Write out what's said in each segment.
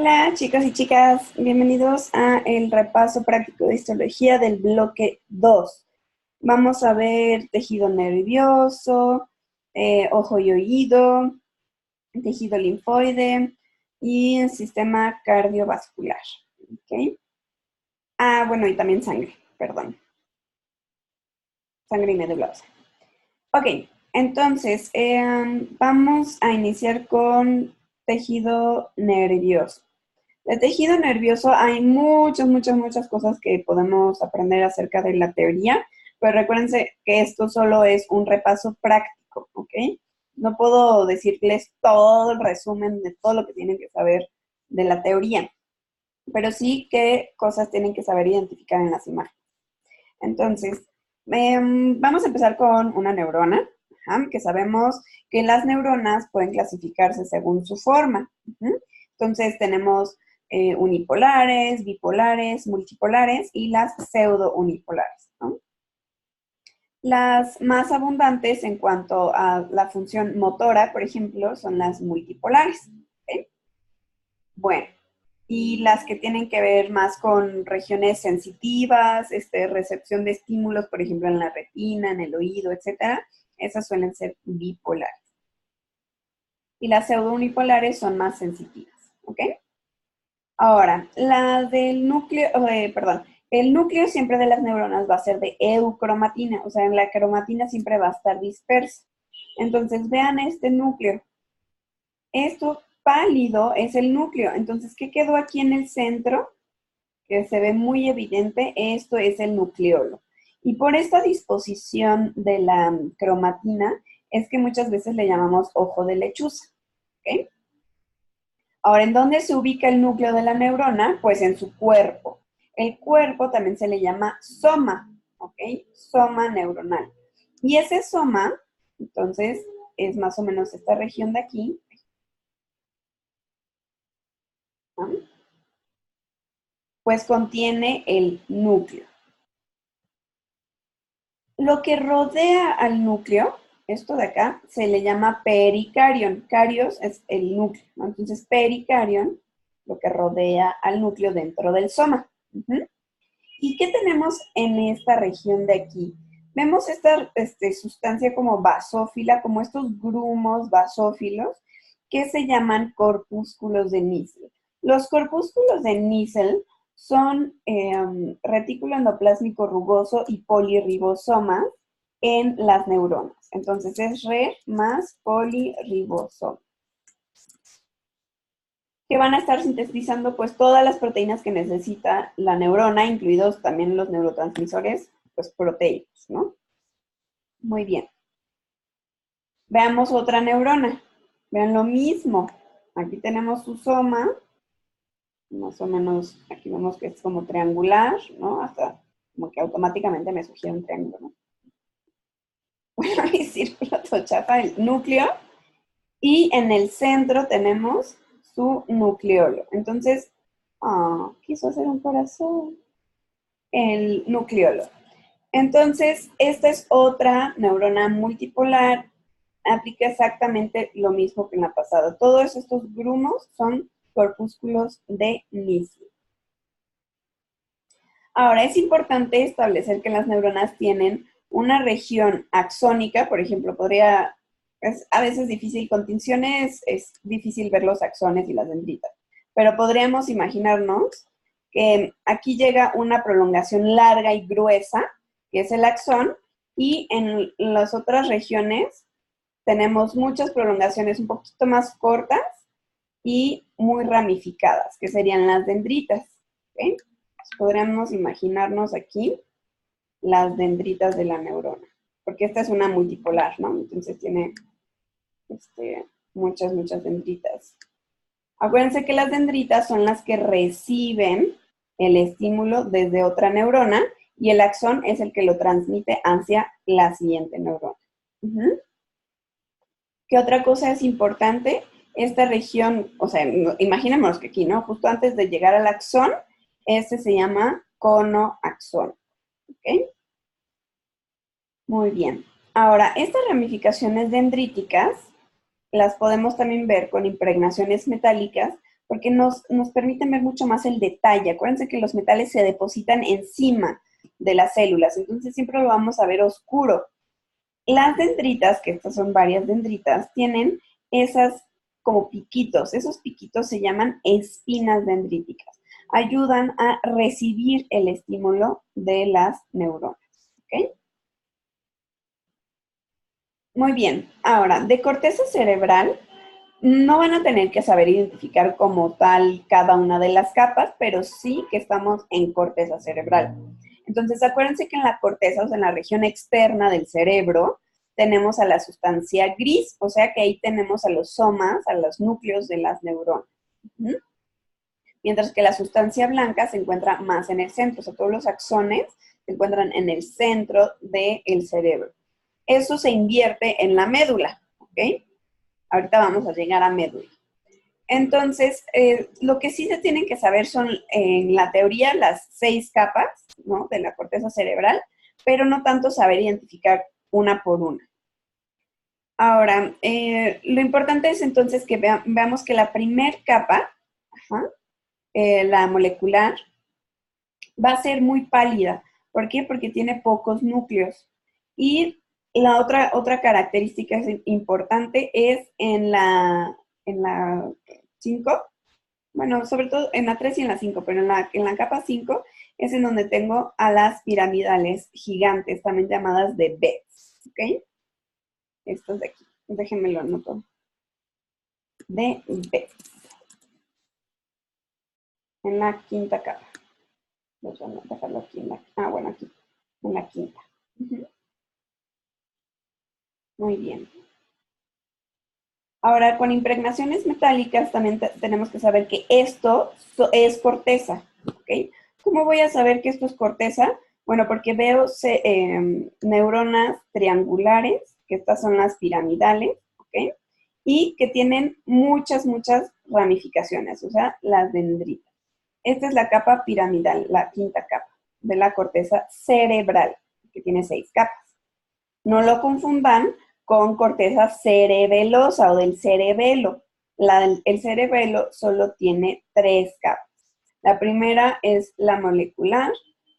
Hola chicos y chicas, bienvenidos a el repaso práctico de histología del bloque 2. Vamos a ver tejido nervioso, ojo y oído, tejido linfoide y el sistema cardiovascular. ¿Okay? Bueno, y también sangre, perdón. Sangre y médula ósea. Ok, entonces vamos a iniciar con tejido nervioso. De tejido nervioso hay muchas cosas que podemos aprender acerca de la teoría, pero recuérdense que esto solo es un repaso práctico, ¿ok? No puedo decirles todo el resumen de todo lo que tienen que saber de la teoría, pero sí qué cosas tienen que saber identificar en las imágenes. Entonces, vamos a empezar con una neurona, que sabemos que las neuronas pueden clasificarse según su forma. Entonces, tenemos unipolares, bipolares, multipolares y las pseudounipolares, ¿no? Las más abundantes en cuanto a la función motora, por ejemplo, son las multipolares. ¿Okay? Bueno, y las que tienen que ver más con regiones sensitivas, recepción de estímulos, por ejemplo, en la retina, en el oído, etcétera, esas suelen ser bipolares. Y las pseudounipolares son más sensitivas, ¿ok? Ahora, la del núcleo, el núcleo siempre de las neuronas va a ser de eucromatina, o sea, la cromatina siempre va a estar dispersa. Entonces, vean este núcleo. Esto pálido es el núcleo. Entonces, ¿qué quedó aquí en el centro? Que se ve muy evidente, esto es el nucleolo. Y por esta disposición de la cromatina es que muchas veces le llamamos ojo de lechuza. ¿Okay? Ahora, ¿en dónde se ubica el núcleo de la neurona? Pues en su cuerpo. El cuerpo también se le llama soma, ¿ok? Soma neuronal. Y ese soma, entonces, es más o menos esta región de aquí, ¿no? Pues contiene el núcleo. Lo que rodea al núcleo, esto de acá, se le llama pericarion. Carios es el núcleo, ¿no? Entonces, pericarion, lo que rodea al núcleo dentro del soma. ¿Y qué tenemos en esta región de aquí? Vemos esta sustancia como basófila, como estos grumos basófilos, que se llaman corpúsculos de Nissl. Los corpúsculos de Nissl son retículo endoplásmico rugoso y polirribosomas en las neuronas. Entonces es red más polirribosoma, que van a estar sintetizando pues todas las proteínas que necesita la neurona, incluidos también los neurotransmisores pues proteicos, ¿no? Muy bien. Veamos otra neurona. Vean lo mismo. Aquí tenemos su soma, más o menos, aquí vemos que es como triangular, ¿no? Hasta como que automáticamente me sugiere un triángulo, ¿no? Bueno, mi círculo tochafa, el núcleo, y en el centro tenemos su nucleolo. Entonces, quiso hacer un corazón. El nucleolo. Entonces, esta es otra neurona multipolar, aplica exactamente lo mismo que en la pasada. Todos estos grumos son corpúsculos de Nissl. Ahora, es importante establecer que las neuronas tienen una región axónica, por ejemplo, es a veces difícil, con tinciones es difícil ver los axones y las dendritas, pero podríamos imaginarnos que aquí llega una prolongación larga y gruesa, que es el axón, y en las otras regiones tenemos muchas prolongaciones un poquito más cortas y muy ramificadas, que serían las dendritas. ¿Okay? Podríamos imaginarnos aquí las dendritas de la neurona, porque esta es una multipolar, ¿no? Entonces tiene muchas dendritas. Acuérdense que las dendritas son las que reciben el estímulo desde otra neurona y el axón es el que lo transmite hacia la siguiente neurona. ¿Qué otra cosa es importante? Esta región, o sea, imaginémonos que aquí, ¿no? Justo antes de llegar al axón, este se llama cono axón. ¿Ok? Muy bien. Ahora, estas ramificaciones dendríticas las podemos también ver con impregnaciones metálicas, porque nos permiten ver mucho más el detalle. Acuérdense que los metales se depositan encima de las células, entonces siempre lo vamos a ver oscuro. Las dendritas, que estas son varias dendritas, tienen esas como piquitos. Esos piquitos se llaman espinas dendríticas. Ayudan a recibir el estímulo de las neuronas. ¿Ok? Muy bien. Ahora, de corteza cerebral, no van a tener que saber identificar como tal cada una de las capas, pero sí que estamos en corteza cerebral. Entonces, acuérdense que en la corteza, o sea, en la región externa del cerebro, tenemos a la sustancia gris, o sea que ahí tenemos a los somas, a los núcleos de las neuronas. ¿Mm? Mientras que la sustancia blanca se encuentra más en el centro, o sea, todos los axones se encuentran en el centro del cerebro. Eso se invierte en la médula, ¿ok? Ahorita vamos a llegar a médula. Entonces, lo que sí se tienen que saber son, en la teoría, las 6 capas, ¿no?, de la corteza cerebral, pero no tanto saber identificar una por una. Ahora, lo importante es entonces que veamos que la primer capa, la molecular, va a ser muy pálida. ¿Por qué? Porque tiene pocos núcleos. Y la otra característica importante es en la 5, bueno, sobre todo en la 3 y en la 5, pero en la capa 5 es en donde tengo a las piramidales gigantes, también llamadas de Betz, ¿ok? Estos de aquí, déjenme lo anoto. De Betz. En la quinta capa. Voy a dejarlo aquí bueno, aquí, en la quinta. Muy bien. Ahora, con impregnaciones metálicas también tenemos que saber que esto es corteza, ¿ok? ¿Cómo voy a saber que esto es corteza? Bueno, porque veo neuronas triangulares, que estas son las piramidales, ¿ok? Y que tienen muchas ramificaciones, o sea, las dendritas. Esta es la capa piramidal, la quinta capa de la corteza cerebral, que tiene 6 capas. No lo confundan con corteza cerebelosa o del cerebelo. El cerebelo solo tiene 3 capas. La primera es la molecular,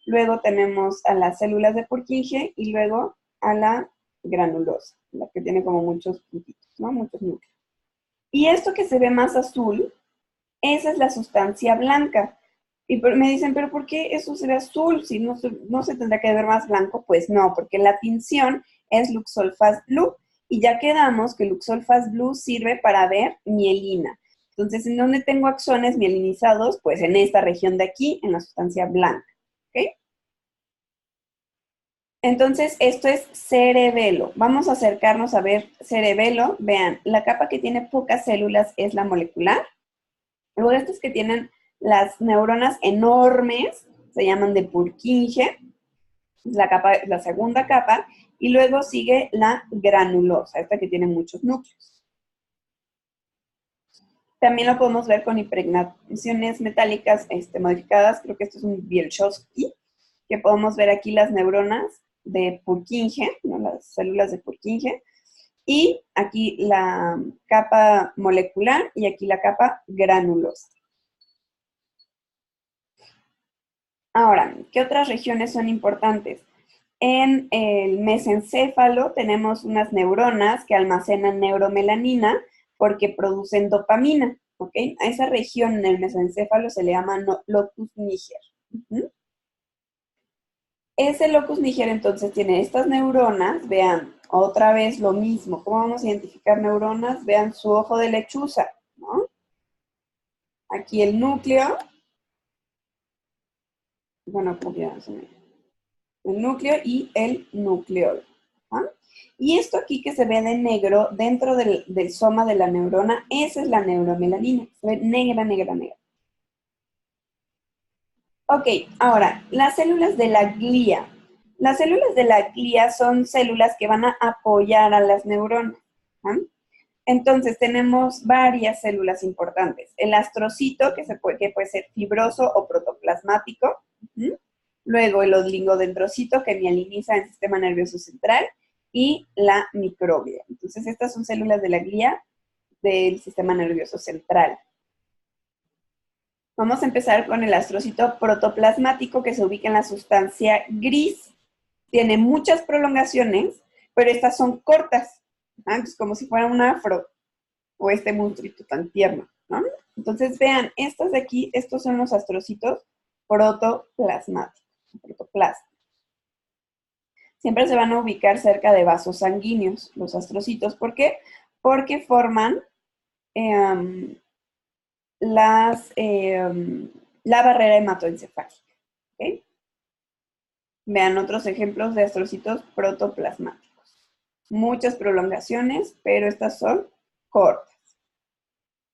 luego tenemos a las células de Purkinje y luego a la granulosa, la que tiene como muchos puntitos, ¿no? Muchos núcleos. Y esto que se ve más azul, esa es la sustancia blanca. Y me dicen, ¿pero por qué eso se ve azul? Si no se tendrá que ver más blanco. Pues no, porque la tinción es Luxol-Fast Blue. Y ya quedamos que Luxol-Fast Blue sirve para ver mielina. Entonces, ¿en dónde tengo axones mielinizados? Pues en esta región de aquí, en la sustancia blanca. ¿Ok? Entonces, esto es cerebelo. Vamos a acercarnos a ver cerebelo. Vean, la capa que tiene pocas células es la molecular. Luego estos que tienen las neuronas enormes se llaman de Purkinje, la segunda capa, y luego sigue la granulosa, esta que tiene muchos núcleos. También lo podemos ver con impregnaciones metálicas modificadas, creo que esto es un Bielchowski, que podemos ver aquí las neuronas de Purkinje, ¿no?, las células de Purkinje, y aquí la capa molecular y aquí la capa granulosa. Ahora, ¿qué otras regiones son importantes? En el mesencéfalo tenemos unas neuronas que almacenan neuromelanina porque producen dopamina, ¿ok? A esa región en el mesencéfalo se le llama locus niger. Ese locus niger entonces tiene estas neuronas, vean, otra vez lo mismo. ¿Cómo vamos a identificar neuronas? Vean su ojo de lechuza, ¿no? Aquí el núcleo, bueno, el núcleo y el nucleolo. ¿Ah? Y esto aquí que se ve de negro dentro del soma de la neurona, esa es la neuromelanina. Se ve negra, negra, negra. Ok, ahora, las células de la glía. Las células de la glía son células que van a apoyar a las neuronas. ¿Ah? Entonces, tenemos varias células importantes. El astrocito, que puede ser fibroso o protoplasmático. Luego, el oligodendrocito, que mieliniza el sistema nervioso central. Y la microglia. Entonces, estas son células de la glía del sistema nervioso central. Vamos a empezar con el astrocito protoplasmático que se ubica en la sustancia gris. Tiene muchas prolongaciones, pero estas son cortas, ¿no? Pues como si fuera un afro o este monstruito tan tierno, ¿no? Entonces vean, estas de aquí, estos son los astrocitos protoplasmáticos, protoplasmas. Siempre se van a ubicar cerca de vasos sanguíneos, los astrocitos. ¿Por qué? Porque forman la barrera hematoencefálica. ¿Okay? Vean otros ejemplos de astrocitos protoplasmáticos. Muchas prolongaciones, pero estas son cortas.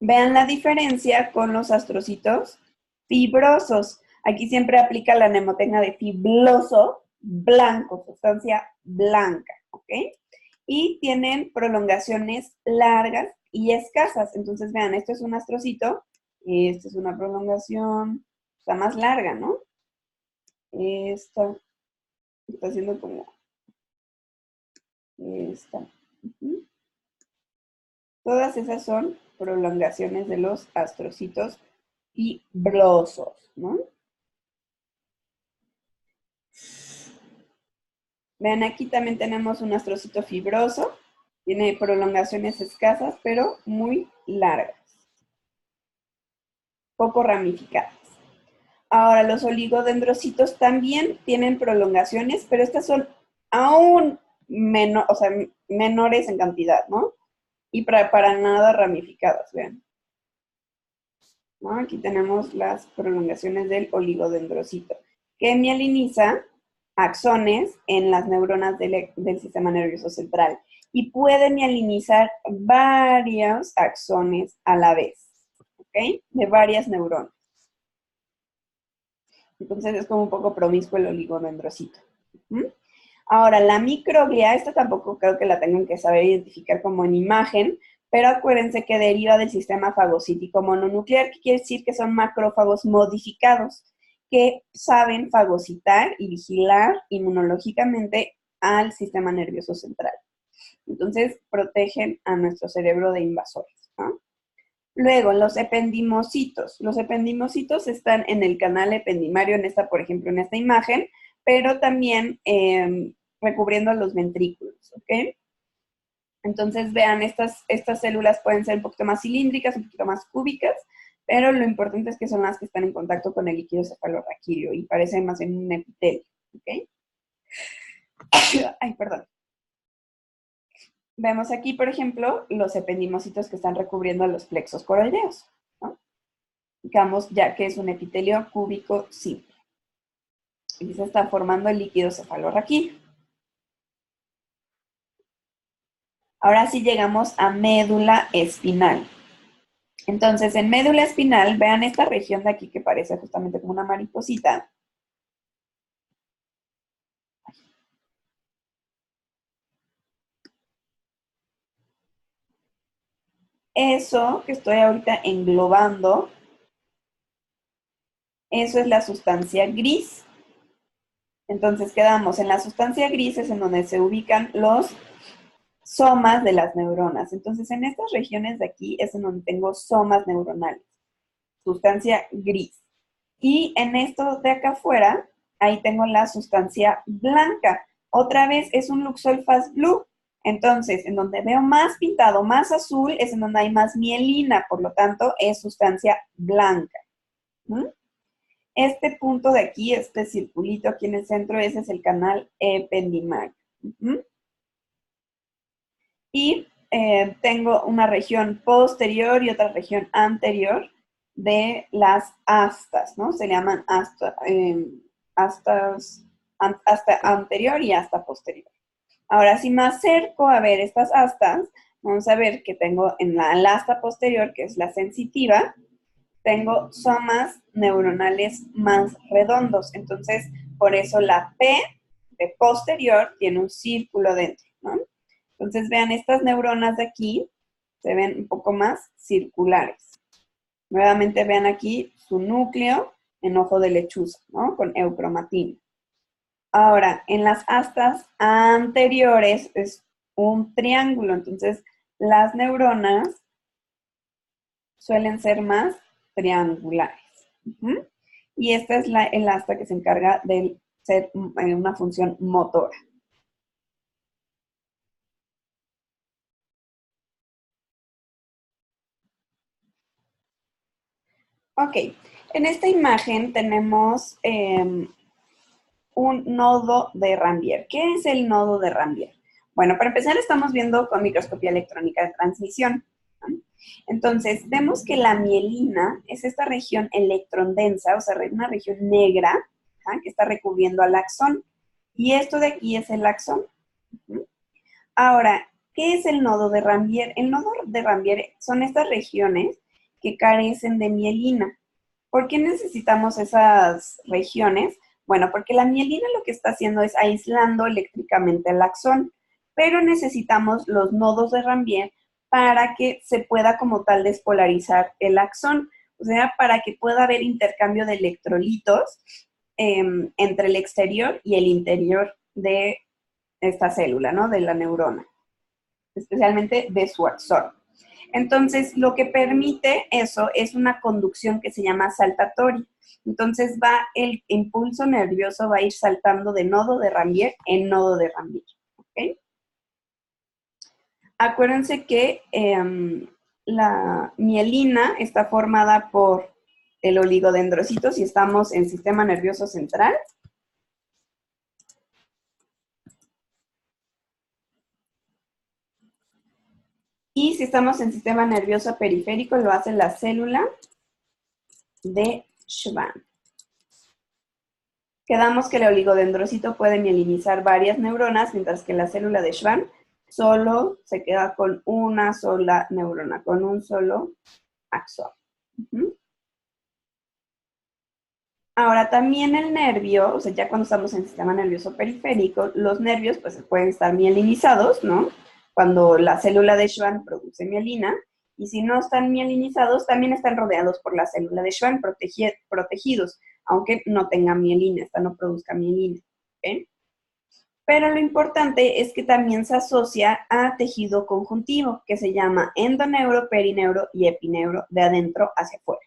Vean la diferencia con los astrocitos fibrosos. Aquí siempre aplica la mnemotecnia de fibroso, blanco, sustancia blanca, ¿ok? Y tienen prolongaciones largas y escasas. Entonces, vean, esto es un astrocito, esta es una prolongación, está más larga, ¿no? Esta está haciendo como esta. Todas esas son prolongaciones de los astrocitos fibrosos, ¿no? Vean, aquí también tenemos un astrocito fibroso. Tiene prolongaciones escasas, pero muy largas. Poco ramificadas. Ahora, los oligodendrocitos también tienen prolongaciones, pero estas son aún menores en cantidad, ¿no? Y para nada ramificadas, vean. ¿No? Aquí tenemos las prolongaciones del oligodendrocito, que mieliniza axones en las neuronas del sistema nervioso central y puede mielinizar varios axones a la vez, ¿ok? De varias neuronas. Entonces es como un poco promiscuo el oligodendrocito. Ahora, la microglia, esta tampoco creo que la tengan que saber identificar como en imagen, pero acuérdense que deriva del sistema fagocítico mononuclear, que quiere decir que son macrófagos modificados, que saben fagocitar y vigilar inmunológicamente al sistema nervioso central. Entonces, protegen a nuestro cerebro de invasores, ¿no? Luego, los ependimocitos. Los ependimocitos están en el canal ependimario, por ejemplo, en esta imagen, pero también recubriendo los ventrículos, ¿ok? Entonces, vean, estas células pueden ser un poquito más cilíndricas, un poquito más cúbicas, pero lo importante es que son las que están en contacto con el líquido cefalorraquídeo y parecen más en un epitelio, ¿ok? Ay, perdón. Vemos aquí, por ejemplo, los ependimocitos que están recubriendo los plexos coroideos, ¿no? Digamos ya que es un epitelio cúbico simple. Y se está formando el líquido cefalorraquídeo. Ahora sí llegamos a médula espinal. Entonces, en médula espinal, vean esta región de aquí que parece justamente como una mariposita. Eso que estoy ahorita englobando, eso es la sustancia gris. Entonces quedamos en la sustancia gris, es en donde se ubican los somas de las neuronas. Entonces en estas regiones de aquí es en donde tengo somas neuronales, sustancia gris. Y en esto de acá afuera, ahí tengo la sustancia blanca. Otra vez es un Luxol Fast Blue. Entonces, en donde veo más pintado, más azul, es en donde hay más mielina, por lo tanto, es sustancia blanca. Este punto de aquí, este circulito aquí en el centro, ese es el canal ependimario. Y tengo una región posterior y otra región anterior de las astas, ¿no? Se llaman asta anterior y asta posterior. Ahora, si me acerco a ver estas astas, vamos a ver que tengo en la asta posterior, que es la sensitiva, tengo somas neuronales más redondos. Entonces, por eso la P de posterior tiene un círculo dentro, ¿no? Entonces, vean, estas neuronas de aquí se ven un poco más circulares. Nuevamente vean aquí su núcleo en ojo de lechuza, ¿no? Con eucromatina. Ahora, en las astas anteriores es un triángulo, entonces las neuronas suelen ser más triangulares. Ujú. Y esta es el asta que se encarga de ser una función motora. Ok, en esta imagen tenemos un nodo de Rambier. ¿Qué es el nodo de Rambier? Bueno, para empezar estamos viendo con microscopía electrónica de transmisión, ¿no? Entonces, vemos que la mielina es esta región electrondensa, o sea, una región negra, ¿ah? Que está recubriendo al axón. Y esto de aquí es el axón. ¿No? Ahora, ¿qué es el nodo de Rambier? El nodo de Rambier son estas regiones que carecen de mielina. ¿Por qué necesitamos esas regiones? Bueno, porque la mielina lo que está haciendo es aislando eléctricamente el axón, pero necesitamos los nodos de Rambier para que se pueda como tal despolarizar el axón, o sea, para que pueda haber intercambio de electrolitos entre el exterior y el interior de esta célula, ¿no? De la neurona, especialmente de su axón. Entonces, lo que permite eso es una conducción que se llama saltatoria. Entonces, el impulso nervioso va a ir saltando de nodo de Rambier en nodo de Rambier. ¿Okay? Acuérdense que la mielina está formada por el oligodendrocito si estamos en sistema nervioso central. Y si estamos en sistema nervioso periférico, lo hace la célula de Schwann. Quedamos que el oligodendrocito puede mielinizar varias neuronas, mientras que la célula de Schwann solo se queda con una sola neurona, con un solo axón. Ahora, también el nervio, o sea, ya cuando estamos en sistema nervioso periférico, los nervios pues pueden estar mielinizados, ¿no? Cuando la célula de Schwann produce mielina, y si no están mielinizados, también están rodeados por la célula de Schwann, protegidos, aunque no tengan mielina, esta no produzca mielina, ¿ok? Pero lo importante es que también se asocia a tejido conjuntivo, que se llama endoneuro, perineuro y epineuro, de adentro hacia afuera.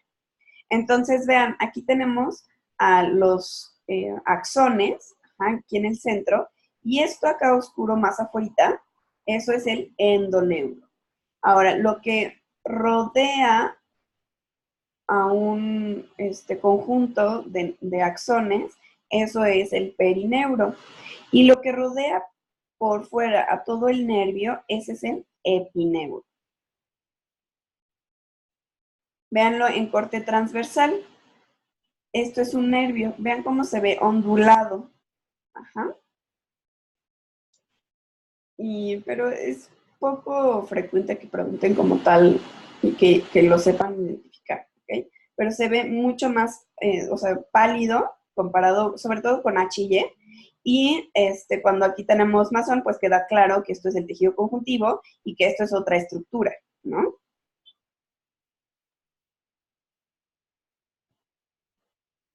Entonces, vean, aquí tenemos a los axones, aquí en el centro, y esto acá oscuro más afuera, eso es el endoneuro. Ahora, lo que rodea a un conjunto de axones, eso es el perineuro. Y lo que rodea por fuera a todo el nervio, ese es el epineuro. Véanlo en corte transversal. Esto es un nervio. Vean cómo se ve ondulado. Ajá. Pero es poco frecuente que pregunten como tal y que lo sepan identificar, ¿ok? Pero se ve mucho más, o sea, pálido comparado, sobre todo con H y cuando aquí tenemos masón, pues queda claro que esto es el tejido conjuntivo y que esto es otra estructura, ¿no?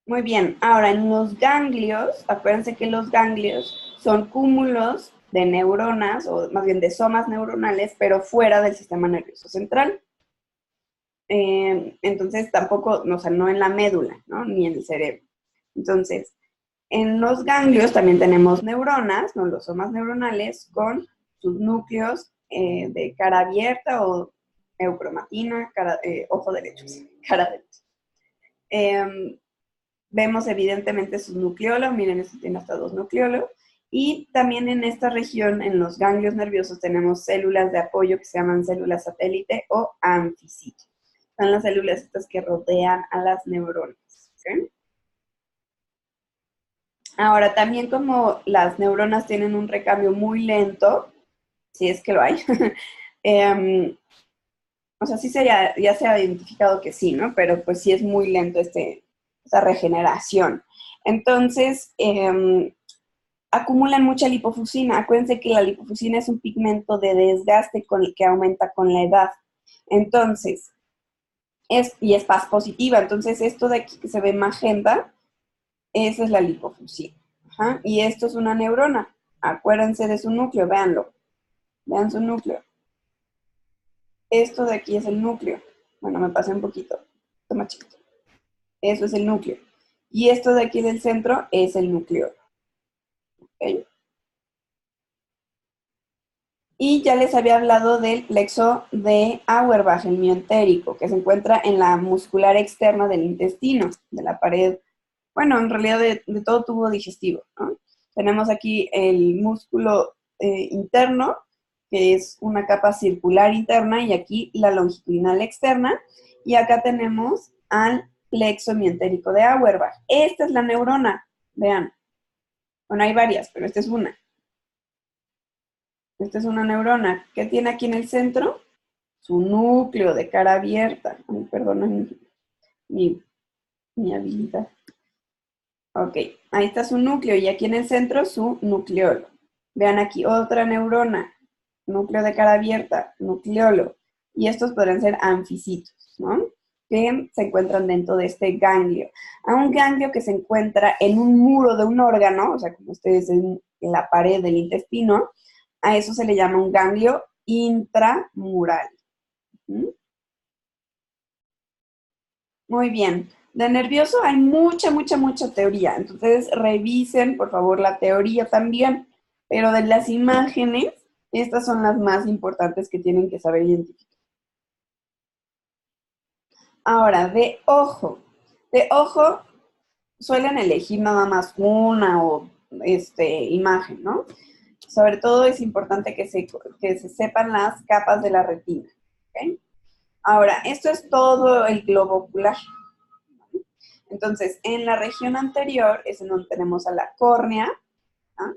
Muy bien, ahora en los ganglios, acuérdense que los ganglios son cúmulos de neuronas, o más bien de somas neuronales, pero fuera del sistema nervioso central. Entonces tampoco, o sea, no en la médula, ¿no? Ni en el cerebro. Entonces, en los ganglios también tenemos neuronas, ¿no? Los somas neuronales con sus núcleos de cara abierta o eucromatina, ojo derecho, sí, cara derecha. Vemos evidentemente sus nucleolos, miren, esto tiene hasta 2 nucleolos. Y también en esta región, en los ganglios nerviosos, tenemos células de apoyo que se llaman células satélite o anficitos. Son las células estas que rodean a las neuronas. ¿Okay? Ahora, también como las neuronas tienen un recambio muy lento, si es que lo hay, o sea, sí ya se ha identificado que sí, ¿no? Pero pues sí es muy lento esta regeneración. Entonces, acumulan mucha lipofusina. Acuérdense que la lipofusina es un pigmento de desgaste que aumenta con la edad. Entonces, y es paz positiva. Entonces, esto de aquí que se ve magenta, esa es la lipofusina. Ajá. Y esto es una neurona. Acuérdense de su núcleo, véanlo. Vean su núcleo. Esto de aquí es el núcleo. Bueno, me pasé un poquito. Toma chiquito. Eso es el núcleo. Y esto de aquí del centro es el núcleo. ¿Okay? Y ya les había hablado del plexo de Auerbach, el miotérico, que se encuentra en la muscular externa del intestino, de la pared, bueno, en realidad de todo tubo digestivo, ¿no? Tenemos aquí el músculo interno, que es una capa circular interna, y aquí la longitudinal externa, y acá tenemos al plexo miotérico de Auerbach. Esta es la neurona, vean. Bueno, hay varias, pero esta es una. Esta es una neurona. ¿Qué tiene aquí en el centro? Su núcleo de cara abierta. Ay, perdona mi habilidad. Ok, ahí está su núcleo y aquí en el centro su nucleolo. Vean aquí otra neurona, núcleo de cara abierta, nucleolo. Y estos podrían ser anficitos, ¿no? Que se encuentran dentro de este ganglio. A un ganglio que se encuentra en un muro de un órgano, o sea, como ustedes en la pared del intestino, a eso se le llama un ganglio intramural. ¿Mm? Muy bien. De nervioso hay mucha teoría. Entonces, revisen, por favor, la teoría también. Pero de las imágenes, estas son las más importantes que tienen que saber identificar. Ahora, de ojo. De ojo, suelen elegir nada más una o imagen, ¿no? Sobre todo es importante que se sepan las capas de la retina. ¿Okay? Ahora, esto es todo el globo ocular. Entonces, en la región anterior es en donde tenemos a la córnea, ¿ah?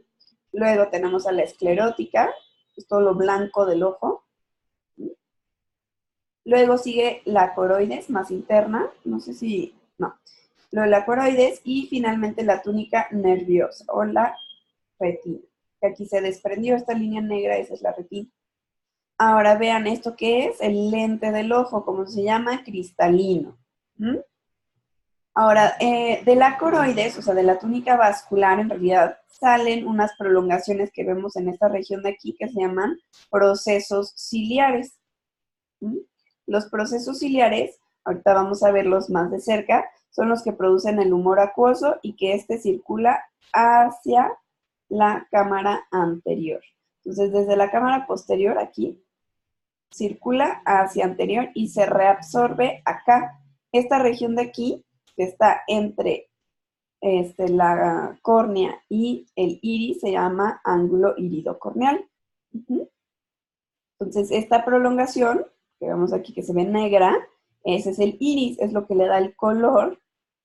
Luego tenemos a la esclerótica, es todo lo blanco del ojo. Luego sigue la coroides más interna, no sé si, no, luego la coroides y finalmente la túnica nerviosa o la retina. Que aquí se desprendió esta línea negra, esa es la retina. Ahora vean esto que es el lente del ojo, como se llama, cristalino. ¿Mm? Ahora, de la coroides, o sea, de la túnica vascular, en realidad salen unas prolongaciones que vemos en esta región de aquí que se llaman procesos ciliares. ¿Mm? Los procesos ciliares, ahorita vamos a verlos más de cerca, son los que producen el humor acuoso y que éste circula hacia la cámara anterior. Entonces, desde la cámara posterior, aquí, circula hacia anterior y se reabsorbe acá. Esta región de aquí, que está entre la córnea y el iris, se llama ángulo iridocorneal. Entonces, esta prolongación, que vemos aquí que se ve negra, ese es el iris, es lo que le da el color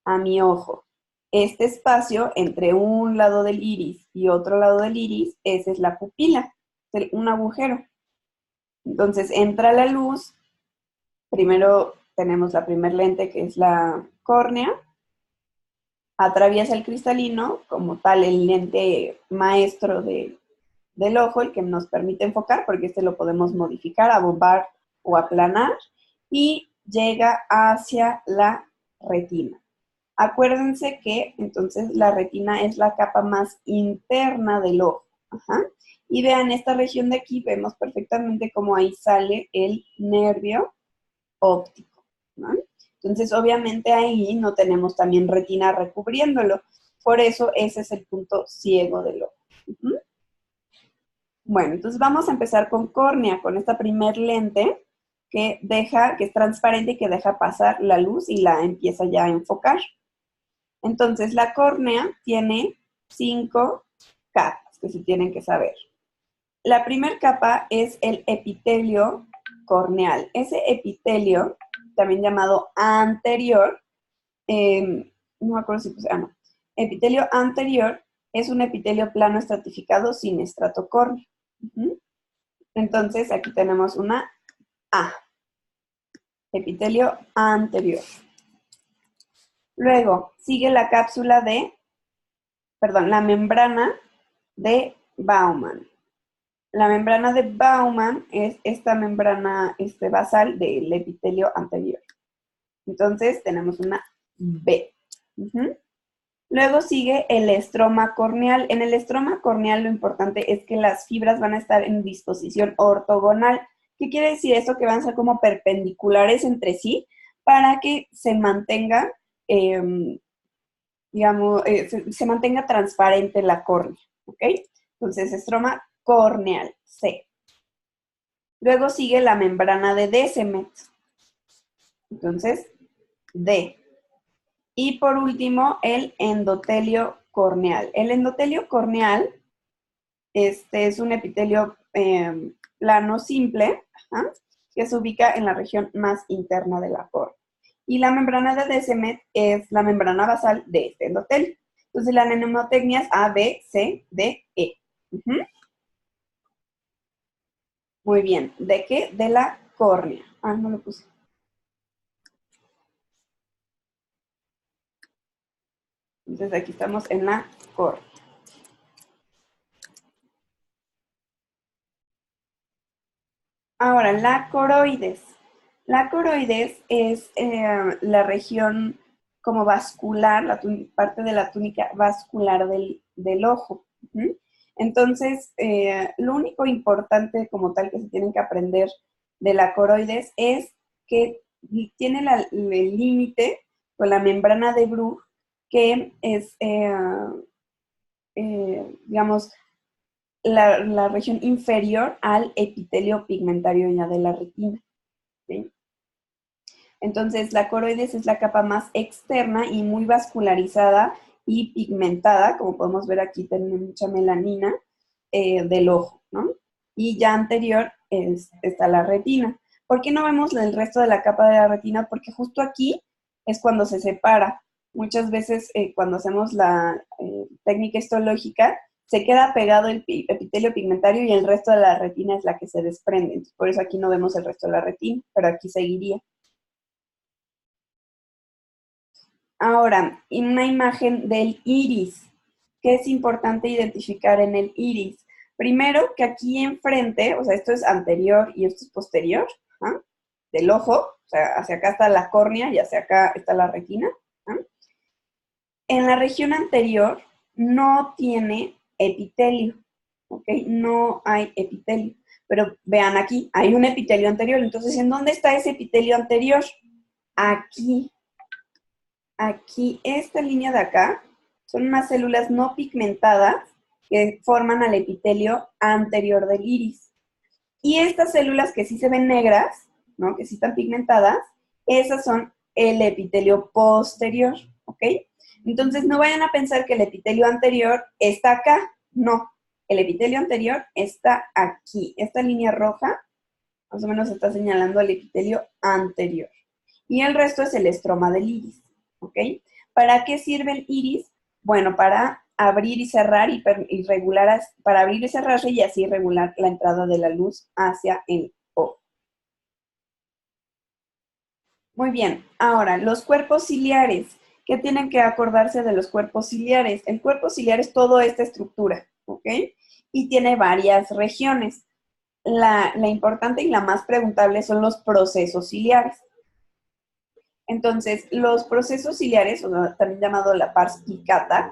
a mi ojo. Este espacio entre un lado del iris y otro lado del iris, esa es la pupila, es un agujero. Entonces, entra la luz, primero tenemos la primer lente que es la córnea, atraviesa el cristalino, como tal el lente maestro del ojo, el que nos permite enfocar, porque este lo podemos modificar, abombar o aplanar, y llega hacia la retina. Acuérdense que entonces la retina es la capa más interna del ojo. Ajá. Y vean, esta región de aquí vemos perfectamente cómo ahí sale el nervio óptico, ¿no? Entonces, obviamente ahí no tenemos también retina recubriéndolo. Por eso ese es el punto ciego del ojo. Bueno, entonces vamos a empezar con córnea, con esta primer lente que es transparente y que deja pasar la luz y la empieza ya a enfocar. Entonces, la córnea tiene 5 capas que se tienen que saber. La primera capa es el epitelio corneal. Ese epitelio, también llamado anterior, no me acuerdo si puse, no. Epitelio anterior es un epitelio plano estratificado sin estrato córneo. Entonces, aquí tenemos una A, epitelio anterior. Luego, sigue la cápsula la membrana de Baumann. La membrana de Baumann es esta membrana basal del epitelio anterior. Entonces, tenemos una B. Luego sigue el estroma corneal. En el estroma corneal lo importante es que las fibras van a estar en disposición ortogonal. ¿Qué quiere decir eso? Que van a ser como perpendiculares entre sí para que se mantenga digamos, se mantenga transparente la córnea, ¿ok? Entonces, estroma corneal, C. Luego sigue la membrana de Descemet. Entonces, D. Y por último, el endotelio corneal. El endotelio corneal es un epitelio plano simple, ajá, que se ubica en la región más interna de la córnea. Y la membrana de Descemet es la membrana basal de este endotelio. Entonces, la mnemotecnia es A, B, C, D, E. Muy bien. ¿De qué? De la córnea. Ah, no lo puse. Entonces, aquí estamos en la córnea. Ahora, la coroides. La coroides es la región como vascular, la parte de la túnica vascular del ojo. Entonces, lo único importante como tal que se tienen que aprender de la coroides es que tiene el límite con la membrana de Bruch, que es, digamos, la región inferior al epitelio pigmentario ya de la retina. ¿Sí? Entonces, la coroides es la capa más externa y muy vascularizada y pigmentada, como podemos ver aquí, tiene mucha melanina del ojo, ¿no? Y ya anterior está la retina. ¿Por qué no vemos el resto de la capa de la retina? Porque justo aquí es cuando se separa. Muchas veces cuando hacemos la técnica histológica, se queda pegado el epitelio pigmentario y el resto de la retina es la que se desprende. Entonces, por eso aquí no vemos el resto de la retina, pero aquí seguiría. Ahora, una imagen del iris. ¿Qué es importante identificar en el iris? Primero, que aquí enfrente, o sea, esto es anterior y esto es posterior, ¿ah? Del ojo, o sea, hacia acá está la córnea y hacia acá está la retina. ¿Ah? En la región anterior no tiene epitelio, ¿ok? No hay epitelio. Pero vean aquí, hay un epitelio anterior. Entonces, ¿en dónde está ese epitelio anterior? Aquí. Aquí, esta línea de acá, son unas células no pigmentadas que forman al epitelio anterior del iris. Y estas células que sí se ven negras, ¿no? Que sí están pigmentadas, esas son el epitelio posterior, ¿ok? Entonces, no vayan a pensar que el epitelio anterior está acá. No, el epitelio anterior está aquí. Esta línea roja, más o menos está señalando al epitelio anterior. Y el resto es el estroma del iris, ¿ok? ¿Para qué sirve el iris? Bueno, para abrir y cerrar y regular, para abrir y cerrarse y así regular la entrada de la luz hacia el ojo. Muy bien, ahora, los cuerpos ciliares. ¿Qué tienen que acordarse de los cuerpos ciliares? El cuerpo ciliar es toda esta estructura, ¿ok? Y tiene varias regiones. La importante y la más preguntable son los procesos ciliares. Entonces, los procesos ciliares, o también llamado la pars plicata,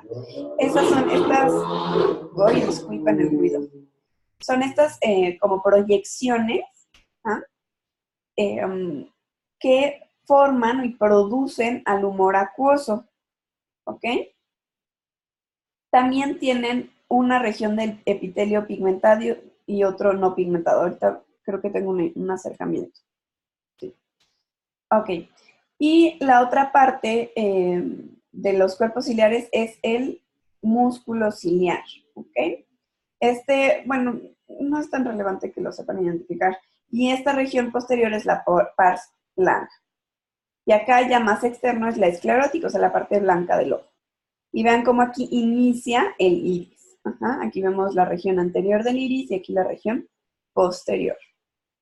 esas son estas, disculpen el ruido, son estas como proyecciones, ¿ah? Que forman y producen al humor acuoso, ¿ok? También tienen una región del epitelio pigmentado y otro no pigmentado. Ahorita creo que tengo un acercamiento. Sí. Ok. Y la otra parte de los cuerpos ciliares es el músculo ciliar, ¿ok? Bueno, no es tan relevante que lo sepan identificar. Y esta región posterior es la pars blanca. Y acá ya más externo es la esclerótica, o sea, la parte blanca del ojo. Y vean cómo aquí inicia el iris. Ajá, aquí vemos la región anterior del iris y aquí la región posterior.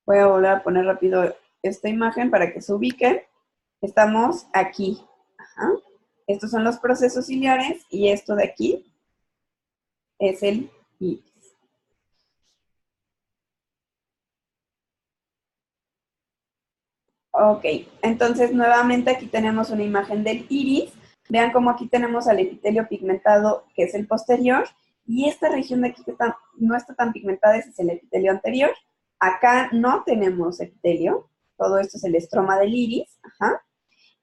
Voy a volver a poner rápido esta imagen para que se ubiquen. Estamos aquí. Ajá. Estos son los procesos ciliares y esto de aquí es el iris. Ok, entonces nuevamente aquí tenemos una imagen del iris. Vean cómo aquí tenemos al epitelio pigmentado, que es el posterior, y esta región de aquí que no está tan pigmentada, ese es el epitelio anterior. Acá no tenemos epitelio, todo esto es el estroma del iris. Ajá.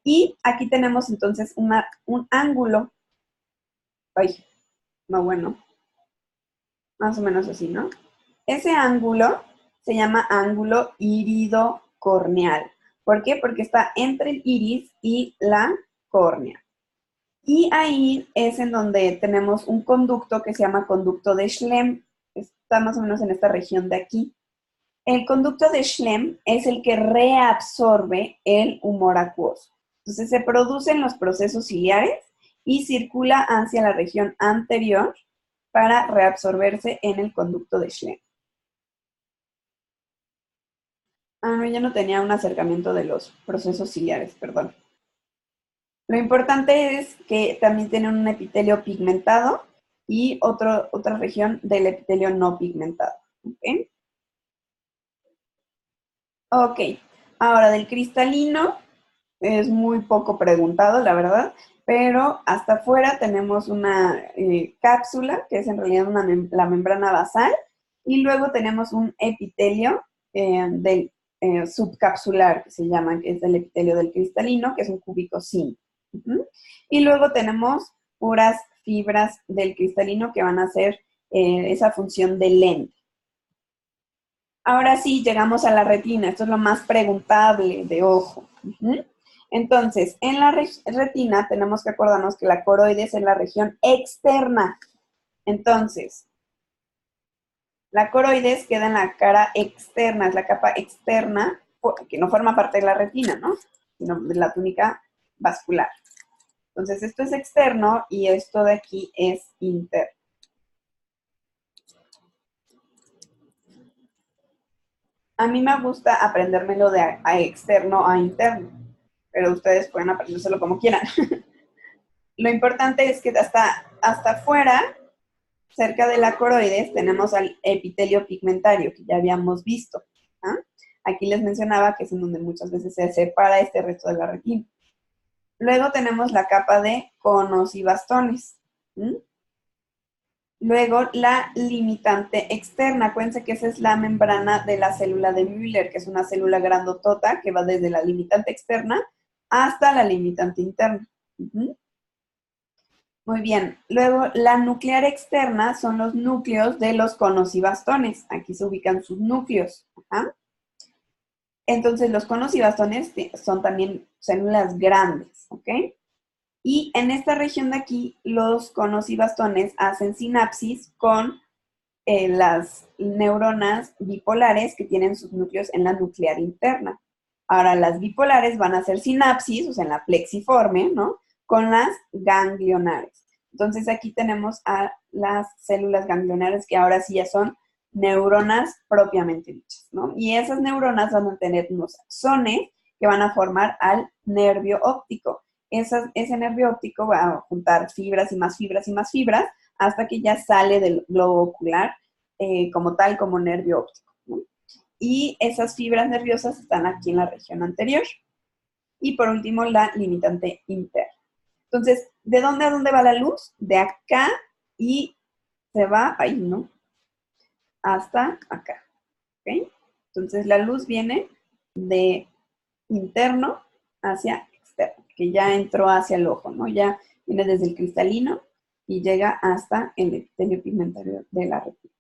Y aquí tenemos entonces un ángulo. Ay, no, bueno, más o menos así, ¿no? Ese ángulo se llama ángulo iridocorneal. ¿Por qué? Porque está entre el iris y la córnea. Y ahí es en donde tenemos un conducto que se llama conducto de Schlemm. Está más o menos en esta región de aquí. El conducto de Schlemm es el que reabsorbe el humor acuoso. Entonces se producen los procesos ciliares y circula hacia la región anterior para reabsorberse en el conducto de Schlemm. Ah, no, ya no tenía un acercamiento de los procesos ciliares, perdón. Lo importante es que también tienen un epitelio pigmentado y otra región del epitelio no pigmentado. ¿Ok? Ok, ahora del cristalino es muy poco preguntado, la verdad, pero hasta afuera tenemos una cápsula, que es en realidad la membrana basal, y luego tenemos un epitelio del subcapsular, que se llama, que es el epitelio del cristalino, que es un cúbico zinc. Y luego tenemos puras fibras del cristalino que van a hacer esa función de lente. Ahora sí, llegamos a la retina. Esto es lo más preguntable de ojo. Entonces, en la retina tenemos que acordarnos que la coroides es la región externa. Entonces, la coroides queda en la cara externa, es la capa externa, que no forma parte de la retina, ¿no? Sino de la túnica vascular. Entonces, esto es externo y esto de aquí es interno. A mí me gusta aprendérmelo de a externo a interno, pero ustedes pueden aprendérselo como quieran. Lo importante es que hasta afuera, cerca de la coroides, tenemos al epitelio pigmentario, que ya habíamos visto. ¿Ah? Aquí les mencionaba que es en donde muchas veces se separa este resto de la retina. Luego tenemos la capa de conos y bastones. Luego la limitante externa. Acuérdense que esa es la membrana de la célula de Müller, que es una célula grandotota que va desde la limitante externa hasta la limitante interna. Muy bien. Luego, la nuclear externa son los núcleos de los conos y bastones. Aquí se ubican sus núcleos. Ajá. Entonces, los conos y bastones son también células grandes, ¿ok? Y en esta región de aquí, los conos y bastones hacen sinapsis con las neuronas bipolares que tienen sus núcleos en la nuclear interna. Ahora, las bipolares van a hacer sinapsis, o sea, en la plexiforme, ¿no? Con las ganglionares. Entonces, aquí tenemos a las células ganglionares que ahora sí ya son neuronas propiamente dichas, ¿no? Y esas neuronas van a tener unos axones que van a formar al nervio óptico. Ese nervio óptico va a juntar fibras y más fibras y más fibras hasta que ya sale del globo ocular como tal, como nervio óptico, ¿no? Y esas fibras nerviosas están aquí en la región anterior. Y por último, la limitante interna. Entonces, ¿de dónde a dónde va la luz? De acá y se va, ahí no, hasta acá. ¿Ok? Entonces, la luz viene de interno hacia externo, que ya entró hacia el ojo, ¿no? Ya viene desde el cristalino y llega hasta el epitelio pigmentario de la retina.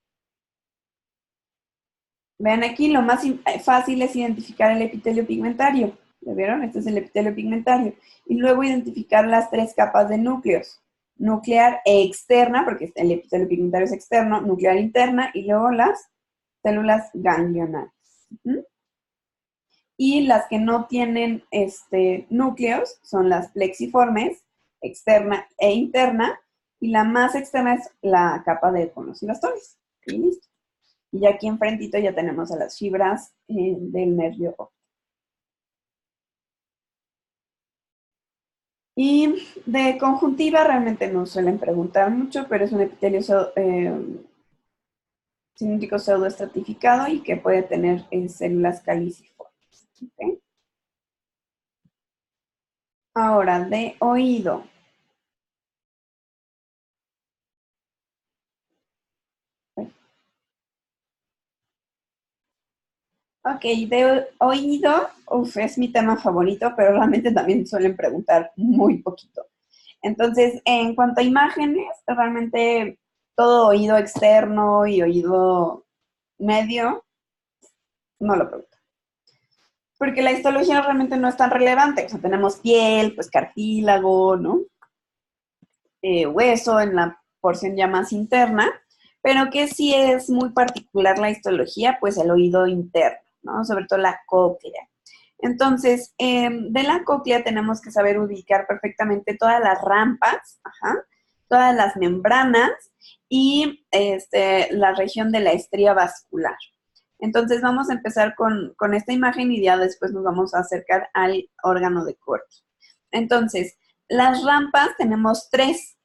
Vean aquí, lo más fácil es identificar el epitelio pigmentario. ¿Lo vieron? Este es el epitelio pigmentario. Y luego identificar las tres capas de núcleos. Nuclear externa, porque el epitelio pigmentario es externo, nuclear interna, y luego las células ganglionares. Y las que no tienen núcleos son las plexiformes, externa e interna, y la más externa es la capa de conos y bastones. Y listo. Y aquí enfrentito ya tenemos a las fibras del nervio óptico. Y de conjuntiva realmente no suelen preguntar mucho, pero es un epitelio cilíndrico pseudoestratificado y que puede tener células caliciformes. ¿Okay? Ahora, de oído. Ok, de oído, es mi tema favorito, pero realmente también suelen preguntar muy poquito. Entonces, en cuanto a imágenes, realmente todo oído externo y oído medio, no lo pregunto. Porque la histología realmente no es tan relevante. O sea, tenemos piel, pues cartílago, ¿no? Hueso en la porción ya más interna, pero que sí es muy particular la histología, pues el oído interno, ¿no? Sobre todo la cóclea. Entonces, de la cóclea tenemos que saber ubicar perfectamente todas las rampas, ajá, todas las membranas y la región de la estría vascular. Entonces vamos a empezar con esta imagen y ya después nos vamos a acercar al órgano de Corti. Entonces, las rampas tenemos tres.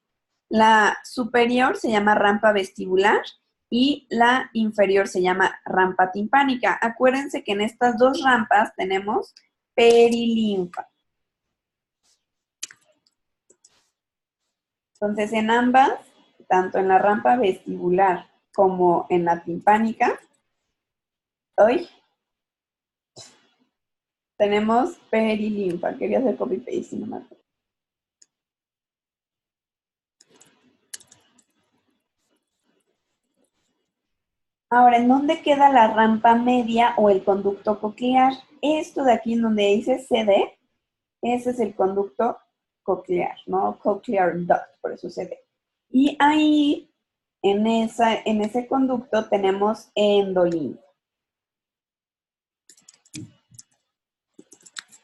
La superior se llama rampa vestibular y la inferior se llama rampa timpánica. Acuérdense que en estas dos rampas tenemos perilinfa. Entonces, en ambas, tanto en la rampa vestibular como en la timpánica, hoy tenemos perilinfa. Quería hacer copy-paste, no me acuerdo. Ahora, ¿en dónde queda la rampa media o el conducto coclear? Esto de aquí en donde dice CD, ese es el conducto coclear, ¿no? Cochlear duct, por eso CD. Y ahí, en ese conducto, tenemos endolinfa.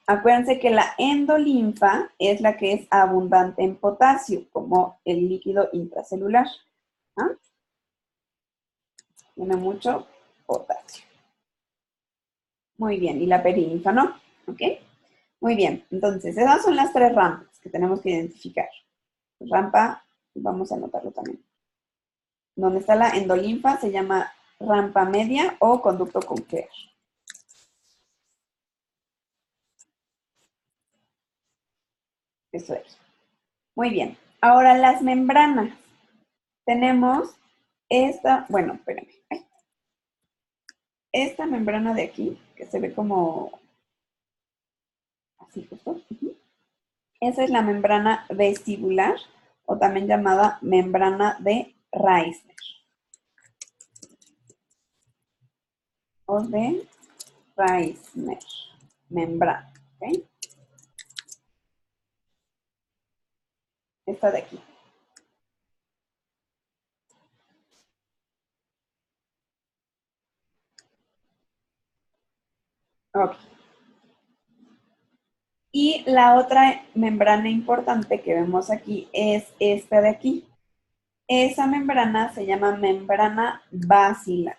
Acuérdense que la endolinfa es la que es abundante en potasio, como el líquido intracelular. ¿Ah? Tiene mucho potasio. Muy bien, y la perilinfa no, ¿ok? Muy bien, entonces esas son las tres rampas que tenemos que identificar. Rampa, vamos a anotarlo también. Donde está la endolinfa se llama rampa media o conducto coclear. Eso es. Muy bien. Ahora las membranas. Tenemos esta, bueno, espérame. Ay. Esta membrana de aquí, que se ve como así justo. Esa es la membrana vestibular o también llamada membrana de Reisner. O de Reisner. Membrana. ¿Ok? Esta de aquí. Ok. Y la otra membrana importante que vemos aquí es esta de aquí. Esa membrana se llama membrana basilar.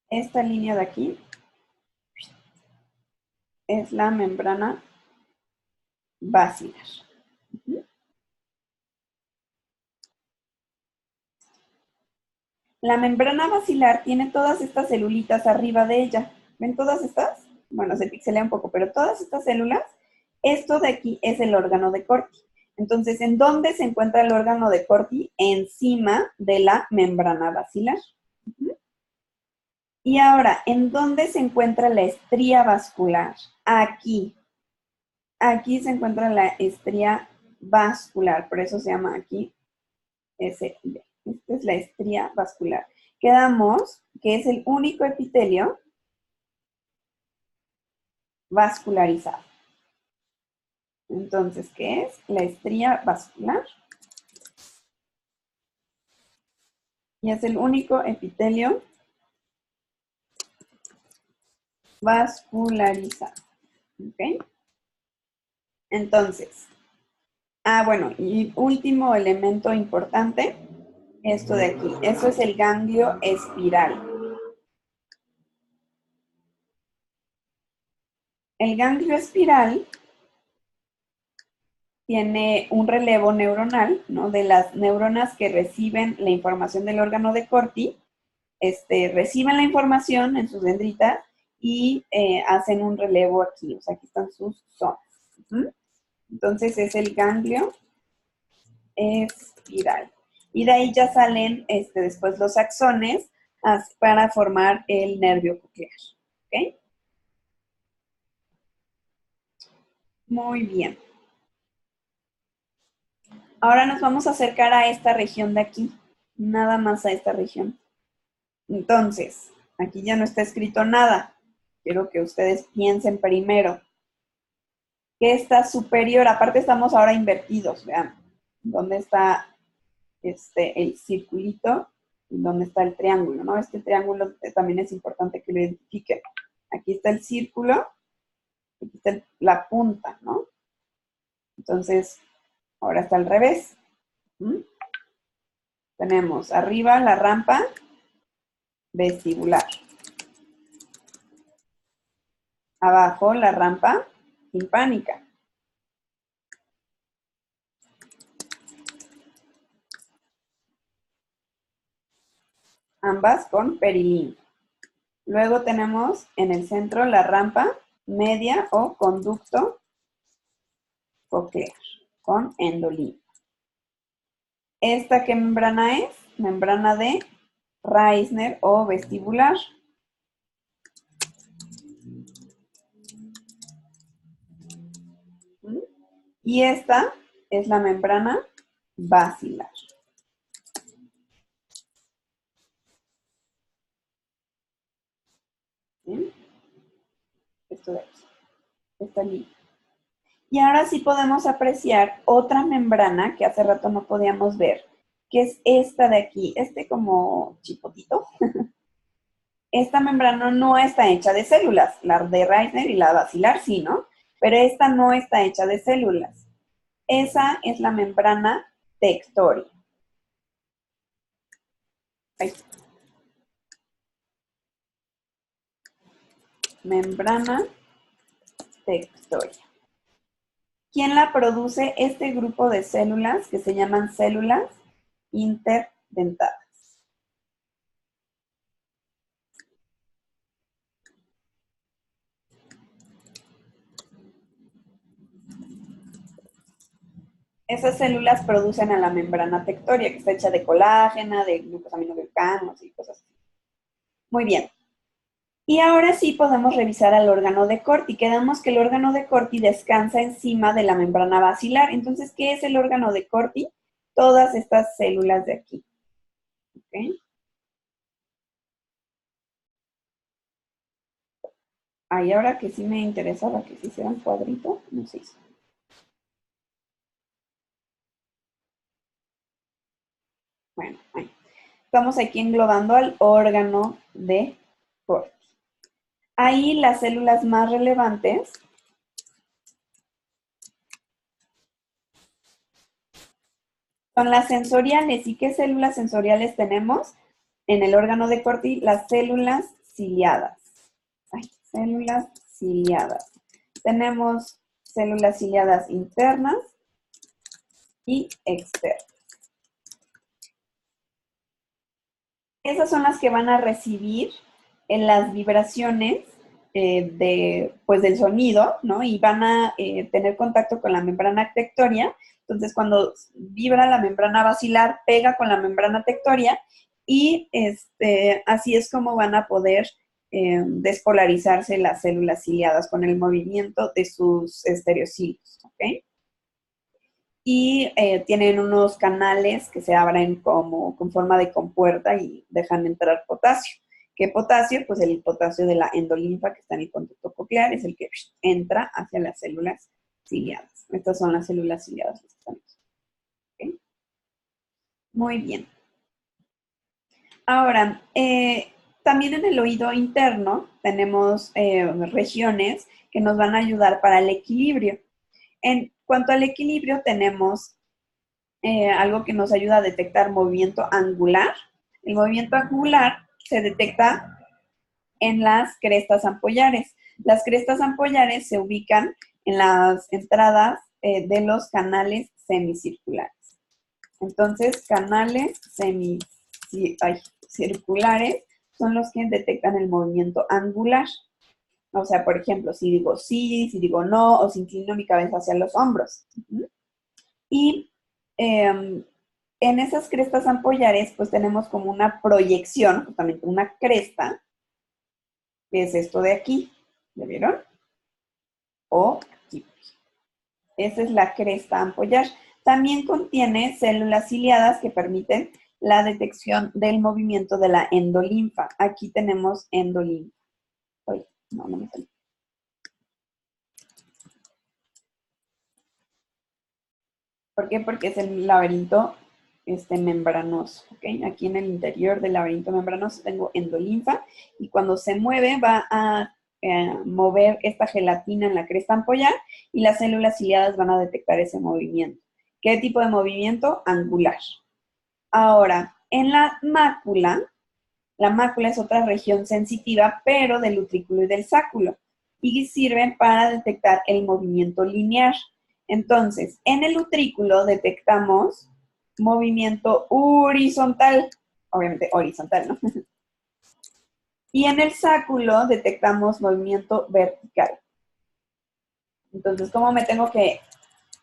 Esta línea de aquí es la membrana basilar. La membrana basilar tiene todas estas celulitas arriba de ella. ¿Ven todas estas? Bueno, se pixelea un poco, pero todas estas células, esto de aquí es el órgano de Corti. Entonces, ¿en dónde se encuentra el órgano de Corti? Encima de la membrana basilar. Y ahora, ¿en dónde se encuentra la estría vascular? Aquí. Aquí se encuentra la estría vascular, por eso se llama aquí SB. Esta es la estría vascular. Quedamos que es el único epitelio vascularizado. Entonces, ¿qué es? La estría vascular. Y es el único epitelio vascularizado. ¿Ok? Entonces, bueno, y último elemento importante, esto de aquí. Eso es el ganglio espiral. El ganglio espiral tiene un relevo neuronal, ¿no? De las neuronas que reciben la información del órgano de Corti, reciben la información en sus dendritas y hacen un relevo aquí. O sea, aquí están sus zonas. Entonces es el ganglio espiral. Y de ahí ya salen después los axones para formar el nervio coclear. ¿Ok? Muy bien. Ahora nos vamos a acercar a esta región de aquí. Nada más a esta región. Entonces, aquí ya no está escrito nada. Quiero que ustedes piensen primero. ¿Qué está superior? Aparte estamos ahora invertidos, vean. ¿Dónde está el circulito y dónde está el triángulo, ¿no? Este triángulo también es importante que lo identifiquen. Aquí está el círculo, aquí está la punta, ¿no? Entonces, ahora está al revés. ¿Mm? Tenemos arriba la rampa vestibular. Abajo la rampa timpánica. Ambas con perilín. Luego tenemos en el centro la rampa media o conducto coclear con endolinfa. ¿Esta qué membrana es? Membrana de Reissner o vestibular. Y esta es la membrana basilar. ¿Sí? Esto de aquí, esta línea. Y ahora sí podemos apreciar otra membrana que hace rato no podíamos ver, que es esta de aquí, como chipotito. Esta membrana no está hecha de células, la de Reissner y la basilar sí, ¿no? Pero esta no está hecha de células. Esa es la membrana tectoria. Ahí. Membrana tectoria. ¿Quién la produce? Este grupo de células que se llaman células interdentadas. Esas células producen a la membrana tectoria, que está hecha de colágeno, de glucosaminoglicanos y cosas así. Muy bien. Y ahora sí podemos revisar al órgano de Corti. Quedamos que el órgano de Corti descansa encima de la membrana basilar. Entonces, ¿qué es el órgano de Corti? Todas estas células de aquí. ¿Okay? Ahí ahora que sí me interesaba que se hiciera un cuadrito, no se hizo. Bueno, ahí. Estamos aquí englobando al órgano de Corti. Ahí las células más relevantes son las sensoriales. ¿Y qué células sensoriales tenemos? En el órgano de Corti, las células ciliadas. Ay, células ciliadas. Tenemos células ciliadas internas y externas. Esas son las que van a recibir en las vibraciones del sonido, ¿no? Y van a tener contacto con la membrana tectoria. Entonces, cuando vibra la membrana basilar, pega con la membrana tectoria y así es como van a poder despolarizarse las células ciliadas con el movimiento de sus estereocilios, ¿ok? Y tienen unos canales que se abren como con forma de compuerta y dejan entrar potasio. ¿Qué potasio? Pues el potasio de la endolinfa que está en el conducto coclear es el que entra hacia las células ciliadas. Estas son las células ciliadas que están aquí. ¿Okay? Muy bien. Ahora, también en el oído interno tenemos regiones que nos van a ayudar para el equilibrio. En cuanto al equilibrio, tenemos algo que nos ayuda a detectar movimiento angular. El movimiento angular se detecta en las crestas ampollares. Las crestas ampollares se ubican en las entradas de los canales semicirculares. Entonces, canales circulares son los que detectan el movimiento angular. O sea, por ejemplo, si digo sí, si digo no, o si inclino mi cabeza hacia los hombros. Y en esas crestas ampollares, pues tenemos como una proyección, justamente una cresta, que es esto de aquí. ¿Ya vieron? O aquí. Esa es la cresta ampollar. También contiene células ciliadas que permiten la detección del movimiento de la endolinfa. Aquí tenemos endolinfa. Oye, no me sale. ¿Por qué? Porque es el laberinto membranoso, ¿ok? Aquí en el interior del laberinto membranoso tengo endolinfa y cuando se mueve va a mover esta gelatina en la cresta ampollar y las células ciliadas van a detectar ese movimiento. ¿Qué tipo de movimiento? Angular. Ahora, en la mácula es otra región sensitiva, pero del utrículo y del sáculo, y sirven para detectar el movimiento lineal. Entonces, en el utrículo detectamos movimiento horizontal, obviamente horizontal, ¿no? Y en el sáculo detectamos movimiento vertical. Entonces, ¿cómo me tengo que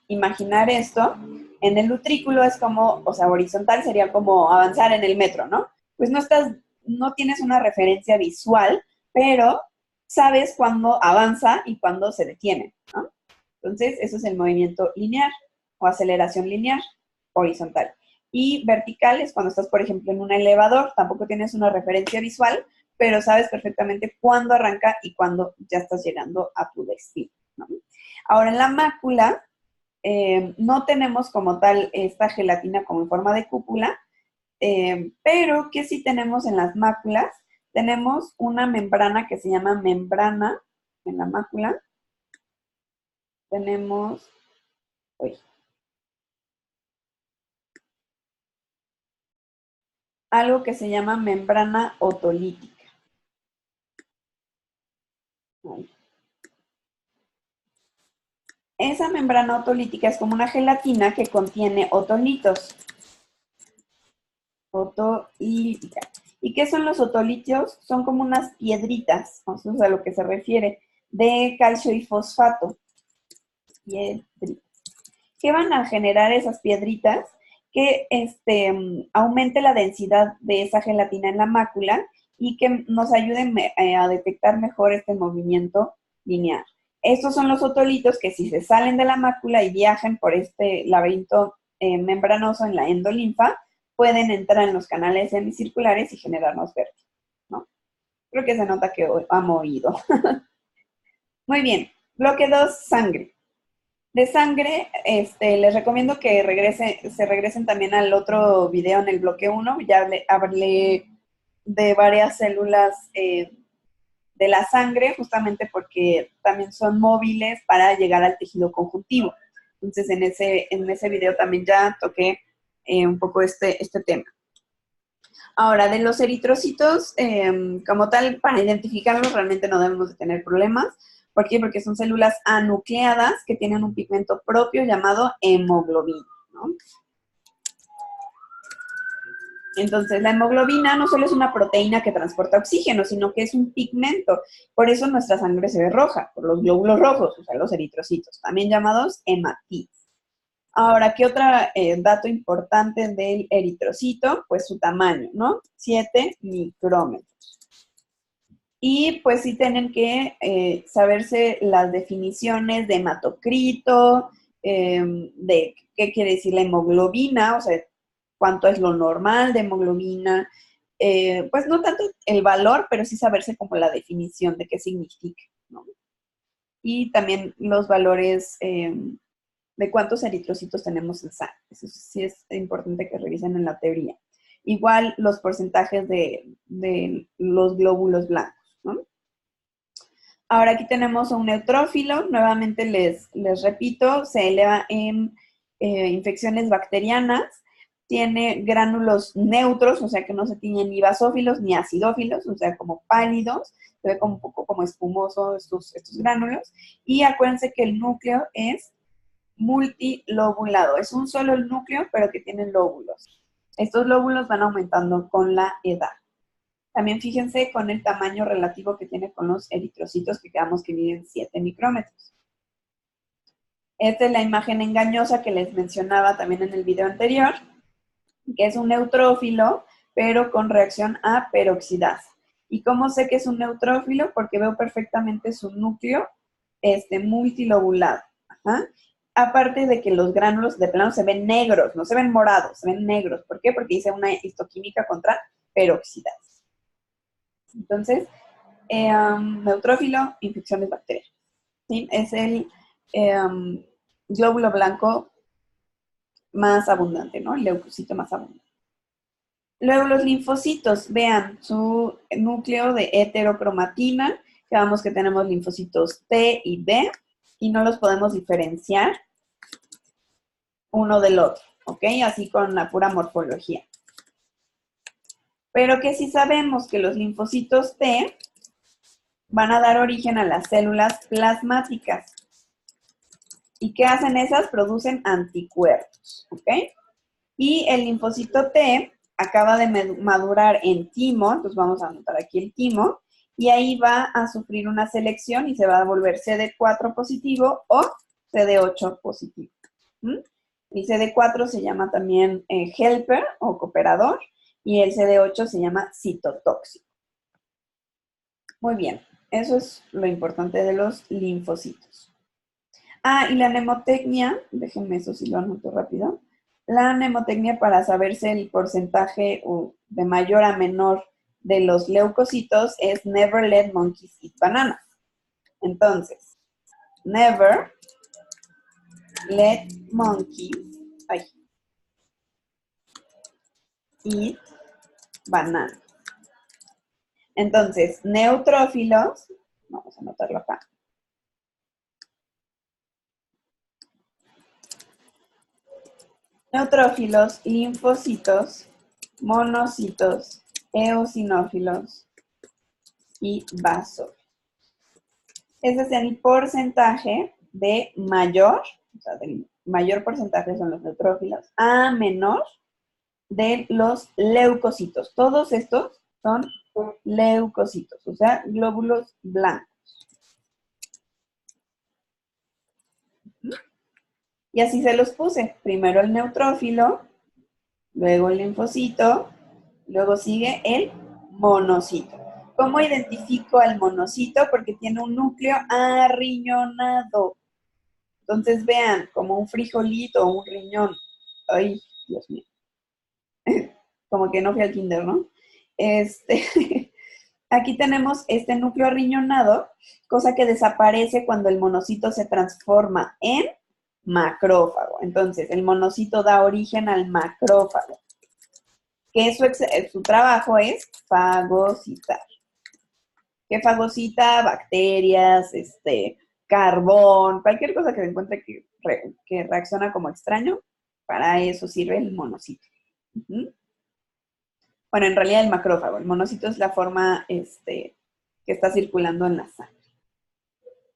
imaginar esto? En el utrículo es como, o sea, horizontal sería como avanzar en el metro, ¿no? Pues no tienes una referencia visual, pero sabes cuándo avanza y cuándo se detiene, ¿no? Entonces, eso es el movimiento lineal o aceleración lineal, horizontal. Y vertical es cuando estás, por ejemplo, en un elevador, tampoco tienes una referencia visual, pero sabes perfectamente cuándo arranca y cuándo ya estás llegando a tu destino, ¿no? Ahora, en la mácula, no tenemos como tal esta gelatina como en forma de cúpula, pero ¿qué sí tenemos en las máculas? Tenemos una membrana que se llama membrana en la mácula. Tenemos, uy, algo que se llama membrana otolítica. Esa membrana otolítica es como una gelatina que contiene otolitos. Otolítica. ¿Y qué son los otolitos? Son como unas piedritas, o sea, a lo que se refiere, de calcio y fosfato. Piedritas. ¿Qué van a generar esas piedritas? Que aumente la densidad de esa gelatina en la mácula y que nos ayuden a detectar mejor este movimiento lineal. Estos son los otolitos que si se salen de la mácula y viajan por este laberinto membranoso en la endolinfa, pueden entrar en los canales semicirculares y generarnos vértigo, ¿no? Creo que se nota que han oído. Muy bien. Bloque 2, sangre. De sangre, les recomiendo que se regresen también al otro video en el bloque 1. Ya hablé de varias células de la sangre, justamente porque también son móviles para llegar al tejido conjuntivo. Entonces, en ese video también ya toqué un poco este tema. Ahora, de los eritrocitos, como tal, para identificarlos realmente no debemos de tener problemas. ¿Por qué? Porque son células anucleadas que tienen un pigmento propio llamado hemoglobina, ¿no? Entonces, la hemoglobina no solo es una proteína que transporta oxígeno, sino que es un pigmento. Por eso nuestra sangre se ve roja, por los glóbulos rojos, o sea, los eritrocitos, también llamados hematíes. Ahora, ¿qué otro dato importante del eritrocito? Pues su tamaño, ¿no? 7 micrómetros. Y pues sí tienen que saberse las definiciones de hematocrito, de qué quiere decir la hemoglobina, o sea, cuánto es lo normal de hemoglobina. Pues no tanto el valor, pero sí saberse como la definición de qué significa, ¿no? Y también los valores de cuántos eritrocitos tenemos en sangre. Eso sí es importante que revisen en la teoría. Igual los porcentajes de los glóbulos blancos, ¿no? Ahora aquí tenemos a un neutrófilo, nuevamente les repito, se eleva en infecciones bacterianas, tiene gránulos neutros, o sea que no se tiñen ni basófilos ni acidófilos, o sea como pálidos, se ve como un poco como espumoso estos gránulos, y acuérdense que el núcleo es multilobulado, es un solo el núcleo, pero que tiene lóbulos. Estos lóbulos van aumentando con la edad. También fíjense con el tamaño relativo que tiene con los eritrocitos que quedamos que miden 7 micrómetros. Esta es la imagen engañosa que les mencionaba también en el video anterior, que es un neutrófilo, pero con reacción a peroxidasa. ¿Y cómo sé que es un neutrófilo? Porque veo perfectamente su núcleo multilobulado. Ajá. Aparte de que los gránulos de plano se ven negros, no se ven morados, se ven negros. ¿Por qué? Porque hice una histoquímica contra peroxidasa. Entonces, neutrófilo, infecciones bacterianas. ¿Sí? Es el glóbulo blanco más abundante, ¿no? El leucocito más abundante. Luego los linfocitos, vean su núcleo de heterocromatina, que vemos que tenemos linfocitos T y B, y no los podemos diferenciar uno del otro, ¿ok? Así con la pura morfología. Pero que sí sabemos que los linfocitos T van a dar origen a las células plasmáticas. ¿Y qué hacen esas? Producen anticuerpos, ¿ok? Y el linfocito T acaba de madurar en timo, entonces vamos a anotar aquí el timo, y ahí va a sufrir una selección y se va a volver CD4 positivo o CD8 positivo. ¿Mm? El CD4 se llama también helper o cooperador y el CD8 se llama citotóxico. Muy bien, eso es lo importante de los linfocitos. Ah, y la mnemotecnia, déjenme eso si lo anoto rápido. La mnemotecnia para saberse el porcentaje de mayor a menor de los leucocitos es never let monkeys eat bananas. Entonces, never let monkeys eat bananas. Entonces, neutrófilos, vamos a anotarlo acá. Neutrófilos, linfocitos, monocitos, eosinófilos y basófilos. Ese es el porcentaje de mayor, o sea, del mayor porcentaje son los neutrófilos, a menor de los leucocitos. Todos estos son leucocitos, o sea, glóbulos blancos. Y así se los puse. Primero el neutrófilo, luego el linfocito, luego sigue el monocito. ¿Cómo identifico al monocito? Porque tiene un núcleo arriñonado. Entonces vean, como un frijolito o un riñón. Ay, Dios mío. Como que no fui al kinder, ¿no? Aquí tenemos este núcleo arriñonado, cosa que desaparece cuando el monocito se transforma en macrófago. Entonces, el monocito da origen al macrófago, que su trabajo es fagocitar. ¿Qué fagocita? Bacterias, carbón, cualquier cosa que se encuentre que reacciona como extraño, para eso sirve el monocito. Bueno, en realidad el macrófago, el monocito es la forma que está circulando en la sangre.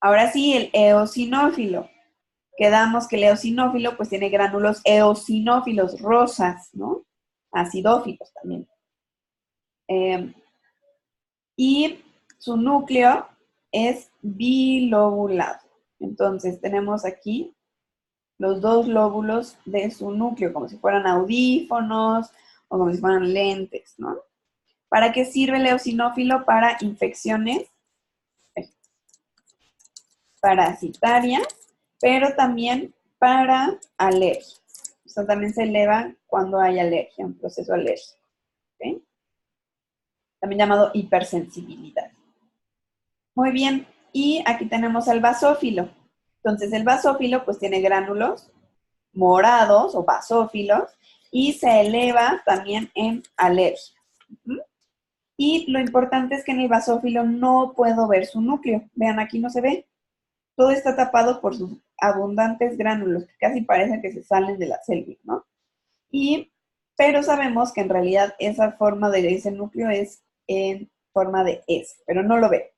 Ahora sí, el eosinófilo. Quedamos que el eosinófilo pues tiene gránulos eosinófilos rosas, ¿no? Acidófilos también. Y su núcleo es bilobulado. Entonces tenemos aquí los dos lóbulos de su núcleo, como si fueran audífonos o como si fueran lentes, ¿no? ¿Para qué sirve el eosinófilo? Para infecciones parasitarias, pero también para alergias. O sea, también se eleva cuando hay alergia, un proceso alérgico. ¿Okay? También llamado hipersensibilidad. Muy bien, y aquí tenemos al basófilo. Entonces, el basófilo pues tiene gránulos morados o basófilos y se eleva también en alergia. Y lo importante es que en el basófilo no puedo ver su núcleo. Vean, aquí no se ve. Todo está tapado por sus abundantes gránulos, que casi parecen que se salen de la célula, ¿no? Pero sabemos que en realidad esa forma de ese núcleo es en forma de S, pero no lo ve.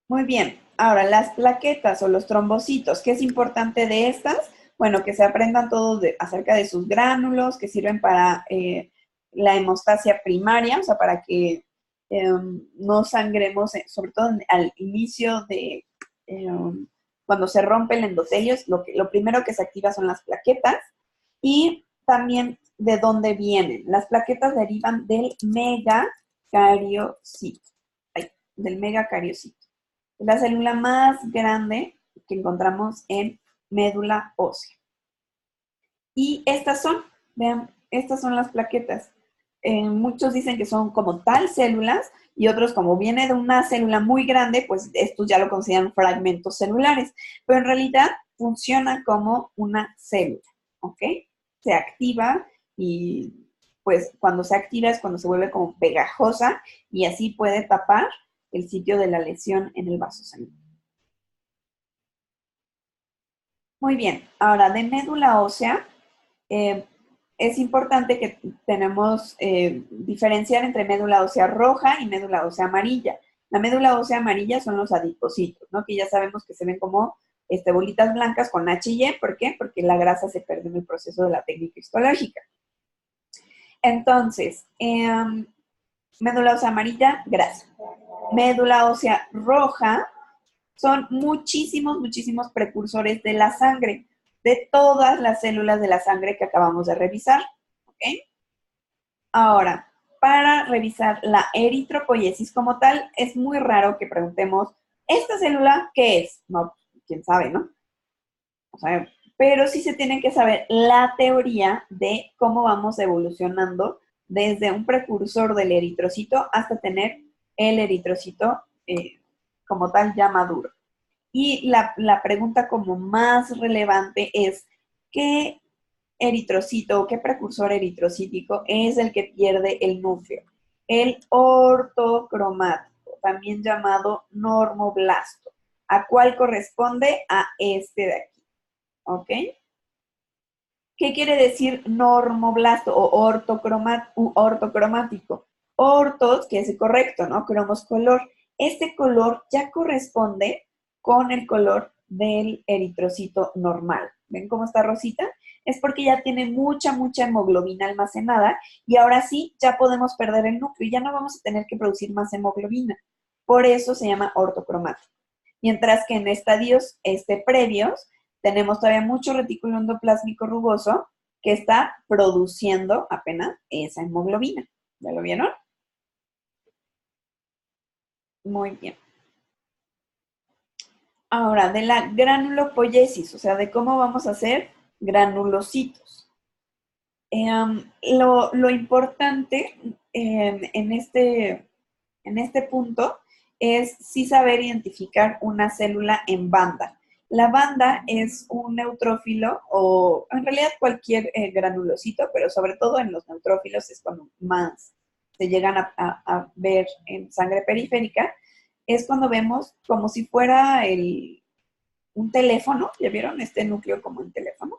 Muy bien, ahora las plaquetas o los trombocitos, ¿qué es importante de estas? Bueno, que se aprendan todos acerca de sus gránulos, que sirven para la hemostasia primaria, o sea, para que no sangremos, sobre todo al inicio de cuando se rompe el endotelio, lo primero que se activa son las plaquetas y también de dónde vienen. Las plaquetas derivan del megacariocito, del megacariocito, la célula más grande que encontramos en médula ósea. Y estas son, vean, estas son las plaquetas. Muchos dicen que son como tal células y otros, como viene de una célula muy grande, pues estos ya lo consideran fragmentos celulares. Pero en realidad funciona como una célula, ¿ok? Se activa y pues cuando se activa es cuando se vuelve como pegajosa y así puede tapar el sitio de la lesión en el vaso sanguíneo. Muy bien, ahora de médula ósea, es importante que tenemos diferenciar entre médula ósea roja y médula ósea amarilla. La médula ósea amarilla son los adipocitos, ¿no? Que ya sabemos que se ven como bolitas blancas con H y E. ¿Por qué? Porque la grasa se pierde en el proceso de la técnica histológica. Entonces, médula ósea amarilla, grasa. Médula ósea roja son muchísimos, muchísimos precursores de la sangre, de todas las células de la sangre que acabamos de revisar. ¿Ok? Ahora, para revisar la eritropoiesis como tal, es muy raro que preguntemos, ¿esta célula qué es? No, quién sabe, ¿no? O sea, pero sí se tiene que saber la teoría de cómo vamos evolucionando desde un precursor del eritrocito hasta tener el eritrocito como tal ya maduro. Y la pregunta como más relevante es, ¿qué eritrocito o qué precursor eritrocítico es el que pierde el núcleo? El ortocromático, también llamado normoblasto. ¿A cuál corresponde? A este de aquí. ¿Ok? ¿Qué quiere decir normoblasto o ortocromático? Ortos, que es el correcto, ¿no? Cromos color. Este color ya corresponde con el color del eritrocito normal. ¿Ven cómo está rosita? Es porque ya tiene mucha, mucha hemoglobina almacenada y ahora sí ya podemos perder el núcleo y ya no vamos a tener que producir más hemoglobina. Por eso se llama ortocromático. Mientras que en estadios previos tenemos todavía mucho retículo endoplásmico rugoso que está produciendo apenas esa hemoglobina. ¿Ya lo vieron? Muy bien. Ahora, de la granulopoiesis, o sea, de cómo vamos a hacer granulocitos. Lo importante en este punto es sí saber identificar una célula en banda. La banda es un neutrófilo o en realidad cualquier granulocito, pero sobre todo en los neutrófilos es cuando más se llegan a ver en sangre periférica, es cuando vemos como si fuera un teléfono, ¿ya vieron este núcleo como un teléfono?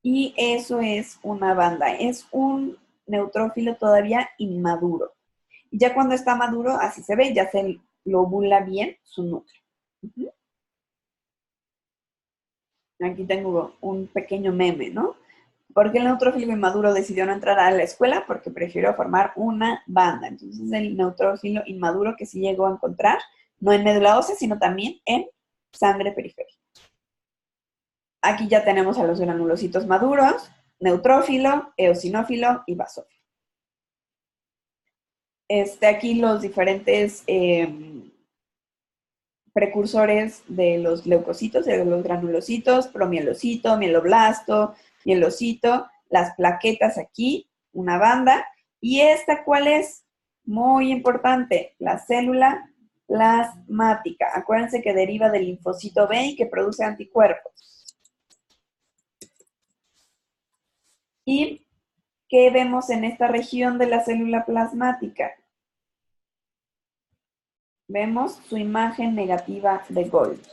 Y eso es una banda, es un neutrófilo todavía inmaduro. Y ya cuando está maduro, así se ve, ya se lobula bien su núcleo. Aquí tengo un pequeño meme, ¿no? Porque el neutrófilo inmaduro decidió no entrar a la escuela porque prefirió formar una banda. Entonces, el neutrófilo inmaduro que sí llegó a encontrar, no en médula ósea, sino también en sangre periférica. Aquí ya tenemos a los granulocitos maduros, neutrófilo, eosinófilo y basófilo. Aquí los diferentes precursores de los leucocitos, de los granulocitos, promielocito, mieloblasto, mielocito, las plaquetas aquí, una banda. ¿Y esta cuál es? Muy importante, la célula plasmática. Acuérdense que deriva del linfocito B y que produce anticuerpos. ¿Y qué vemos en esta región de la célula plasmática? Vemos su imagen negativa de Golgi.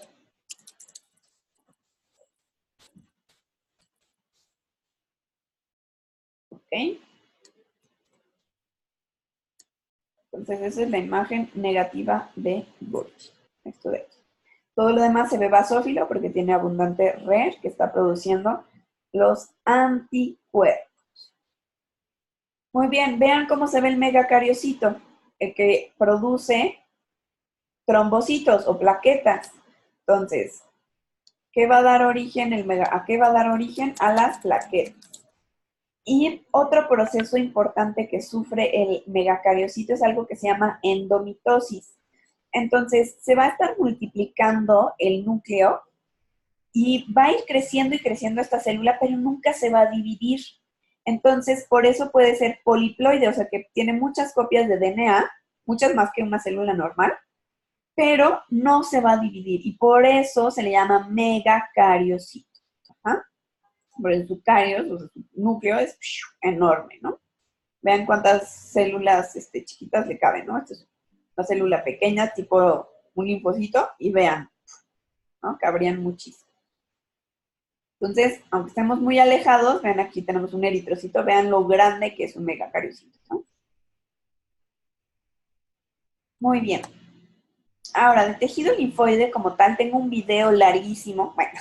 ¿Ok? Entonces, esa es la imagen negativa de Golgi. Esto de aquí. Todo lo demás se ve basófilo porque tiene abundante RER que está produciendo los anticuerpos. Muy bien, vean cómo se ve el megacariocito, el que produce trombocitos o plaquetas. Entonces, ¿qué va a dar origen a qué va a dar origen? A las plaquetas. Y otro proceso importante que sufre el megacariocito es algo que se llama endomitosis. Entonces, se va a estar multiplicando el núcleo y va a ir creciendo y creciendo esta célula, pero nunca se va a dividir. Entonces, por eso puede ser poliploide, o sea, que tiene muchas copias de DNA, muchas más que una célula normal, pero no se va a dividir. Y por eso se le llama megacariocito. ¿Ah? Por el carios, o sea, su núcleo es enorme, ¿no? Vean cuántas células chiquitas le caben, ¿no? Esta es una célula pequeña, tipo un linfocito, y vean, ¿no? Cabrían muchísimo. Entonces, aunque estemos muy alejados, vean aquí tenemos un eritrocito, vean lo grande que es un megacariocito, ¿no? Muy bien. Ahora, de tejido linfoide como tal, tengo un video larguísimo, bueno,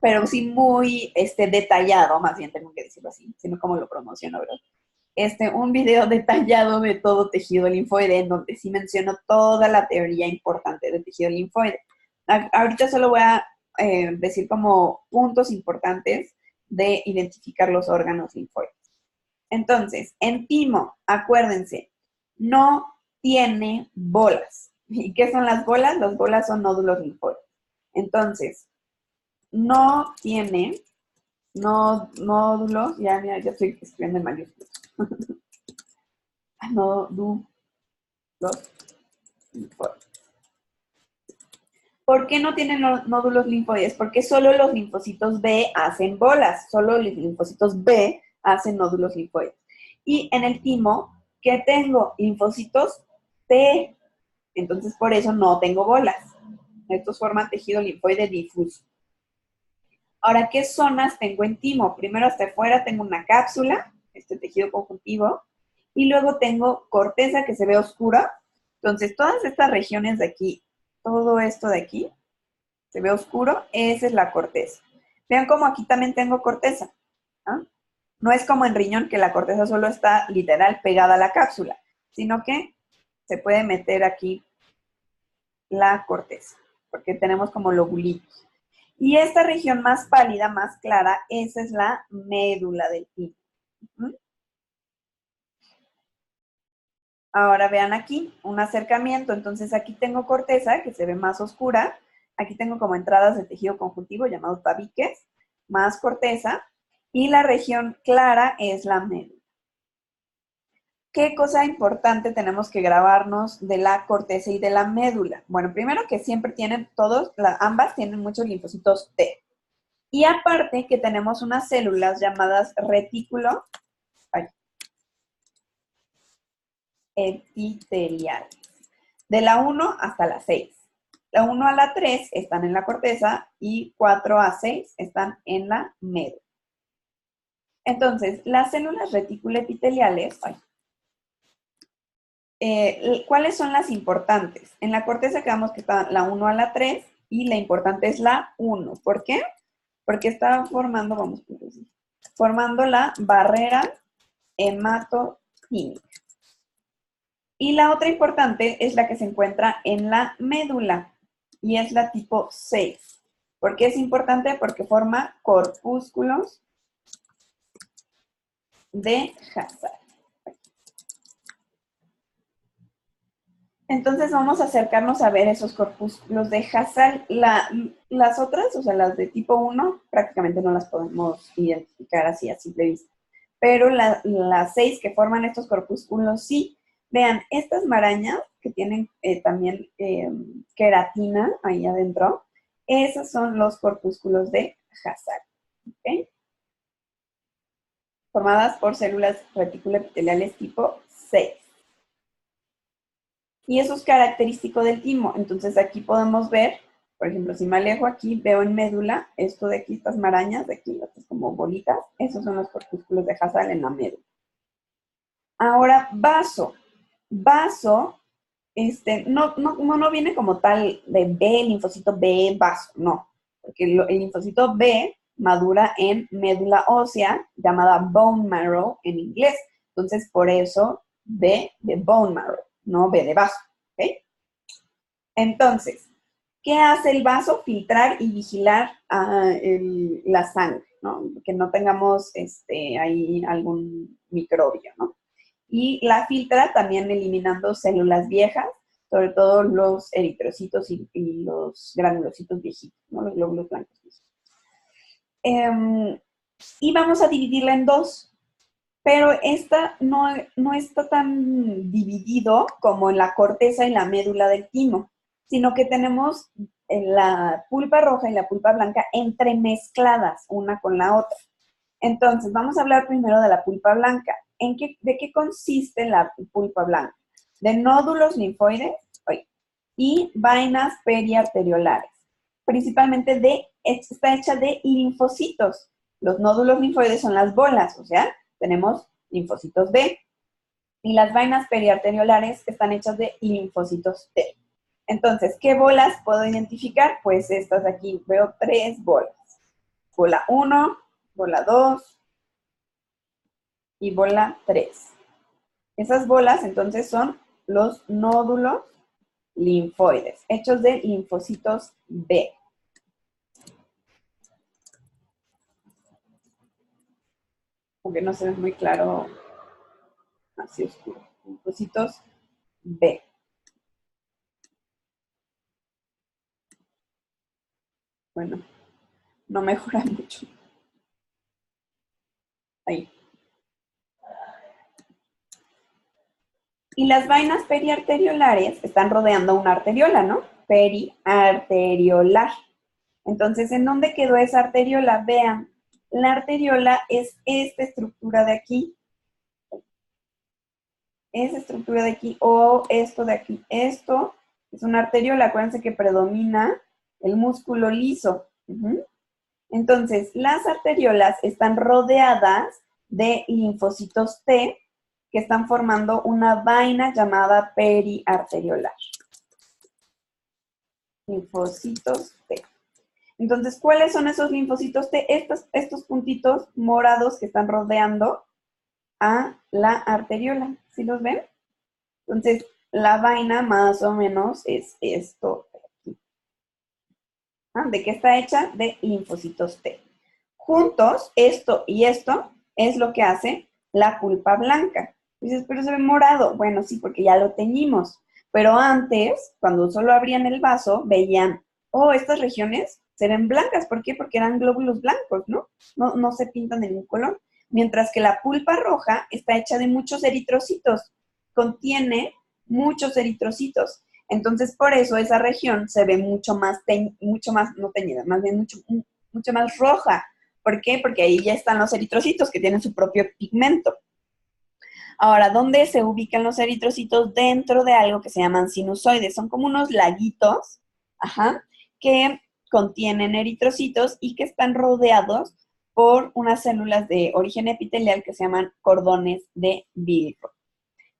pero sí muy detallado, más bien tengo que decirlo así, sino como lo promociono, ¿verdad? Un video detallado de todo tejido linfoide, en donde sí menciono toda la teoría importante del tejido linfoide. Ahorita solo voy a decir como puntos importantes de identificar los órganos linfoides. Entonces, en timo, acuérdense, no tiene bolas. ¿Y qué son las bolas? Las bolas son nódulos linfoides. Entonces, no tiene nódulos, ya estoy escribiendo en mayúsculas. Nódulos linfoides. ¿Por qué no tienen nódulos linfoides? Porque solo los linfocitos B hacen bolas, solo los linfocitos B hacen nódulos linfoides. Y en el timo, ¿qué tengo? Linfocitos T. Entonces, por eso no tengo bolas. Estos forman tejido linfoide difuso. Ahora, ¿qué zonas tengo en timo? Primero, hasta afuera tengo una cápsula, este tejido conjuntivo, y luego tengo corteza que se ve oscura. Entonces, todas estas regiones de aquí, todo esto de aquí, se ve oscuro, esa es la corteza. Vean cómo aquí también tengo corteza. ¿Ah? No es como en riñón que la corteza solo está literal pegada a la cápsula, sino que se puede meter aquí la corteza, porque tenemos como lobulitos. Y esta región más pálida, más clara, esa es la médula del timo. Ahora vean aquí un acercamiento. Entonces aquí tengo corteza que se ve más oscura. Aquí tengo como entradas de tejido conjuntivo llamados tabiques, más corteza. Y la región clara es la médula. ¿Qué cosa importante tenemos que grabarnos de la corteza y de la médula? Bueno, primero que siempre tienen ambas tienen muchos linfocitos T. Y aparte que tenemos unas células llamadas retículo epiteliales. De la 1 hasta la 6. La 1 a la 3 están en la corteza y 4 a 6 están en la médula. Entonces, las células reticuloepiteliales, ¿cuáles son las importantes? En la corteza quedamos que está la 1 a la 3 y la importante es la 1. ¿Por qué? Porque está formando, formando la barrera hematoquímica. Y la otra importante es la que se encuentra en la médula y es la tipo 6. ¿Por qué es importante? Porque forma corpúsculos de Hazard. Entonces vamos a acercarnos a ver esos corpúsculos de Hazard. Las otras, o sea, las de tipo 1, prácticamente no las podemos identificar así a simple vista. Pero las 6 que forman estos corpúsculos sí. Vean, estas marañas que tienen también queratina ahí adentro, esos son los corpúsculos de Hazard. ¿Okay? Formadas por células reticuloepiteliales tipo 6. Y eso es característico del timo. Entonces aquí podemos ver, por ejemplo, si me alejo aquí, veo en médula, esto de aquí, estas marañas de aquí, estas como bolitas, esos son los corpúsculos de Hazard en la médula. Ahora, vaso. Vaso, no viene como tal de B, linfocito B, vaso, no. Porque el linfocito B madura en médula ósea, llamada bone marrow en inglés. Entonces, por eso B de bone marrow, no B de vaso. ¿Ok? Entonces, ¿Qué hace el vaso? Filtrar y vigilar la sangre, ¿no? Que no tengamos ahí algún microbio, ¿no? Y la filtra también eliminando células viejas, sobre todo los eritrocitos y los granulocitos viejitos, ¿no? Los glóbulos blancos viejitos. Y vamos a dividirla en dos, pero esta no está tan dividido como en la corteza y la médula del timo, sino que tenemos la pulpa roja y la pulpa blanca entremezcladas una con la otra. Entonces, vamos a hablar primero de la pulpa blanca. ¿De qué consiste la pulpa blanca? De nódulos linfoides y vainas periarteriolares. Principalmente está hecha de linfocitos. Los nódulos linfoides son las bolas, o sea, tenemos linfocitos B. Y las vainas periarteriolares están hechas de linfocitos T. Entonces, ¿qué bolas puedo identificar? Pues estas de aquí, veo 3 bolas. Bola 1, bola 2 y bola 3. Esas bolas, entonces, son los nódulos linfoides, hechos de linfocitos B. Aunque no se ve muy claro, así oscuro. Linfocitos B. Bueno, no mejora mucho. Ahí. Y las vainas periarteriolares están rodeando una arteriola, ¿no? Periarteriolar. Entonces, ¿en dónde quedó esa arteriola? Vean, la arteriola es esta estructura de aquí. Esa estructura de aquí o esto de aquí. Esto es una arteriola. Acuérdense que predomina el músculo liso. Entonces, las arteriolas están rodeadas de linfocitos T que están formando una vaina llamada periarteriolar. Linfocitos T. Entonces, ¿cuáles son esos linfocitos T? Estos puntitos morados que están rodeando a la arteriola. ¿Sí los ven? Entonces, la vaina más o menos es esto de aquí. ¿De qué está hecha? De linfocitos T. Juntos, esto y esto es lo que hace la pulpa blanca. Dices, pero se ve morado. Bueno, sí, porque ya lo teñimos. Pero antes, cuando solo abrían el vaso, veían, oh, estas regiones se ven blancas. ¿Por qué? Porque eran glóbulos blancos, ¿no? No se pintan de ningún color. Mientras que la pulpa roja está hecha de muchos eritrocitos. Contiene muchos eritrocitos. Entonces, por eso esa región se ve mucho más no teñida, más bien mucho más roja. ¿Por qué? Porque ahí ya están los eritrocitos que tienen su propio pigmento. Ahora, ¿dónde se ubican los eritrocitos? Dentro de algo que se llaman sinusoides. Son como unos laguitos, que contienen eritrocitos y que están rodeados por unas células de origen epitelial que se llaman cordones de Virchow.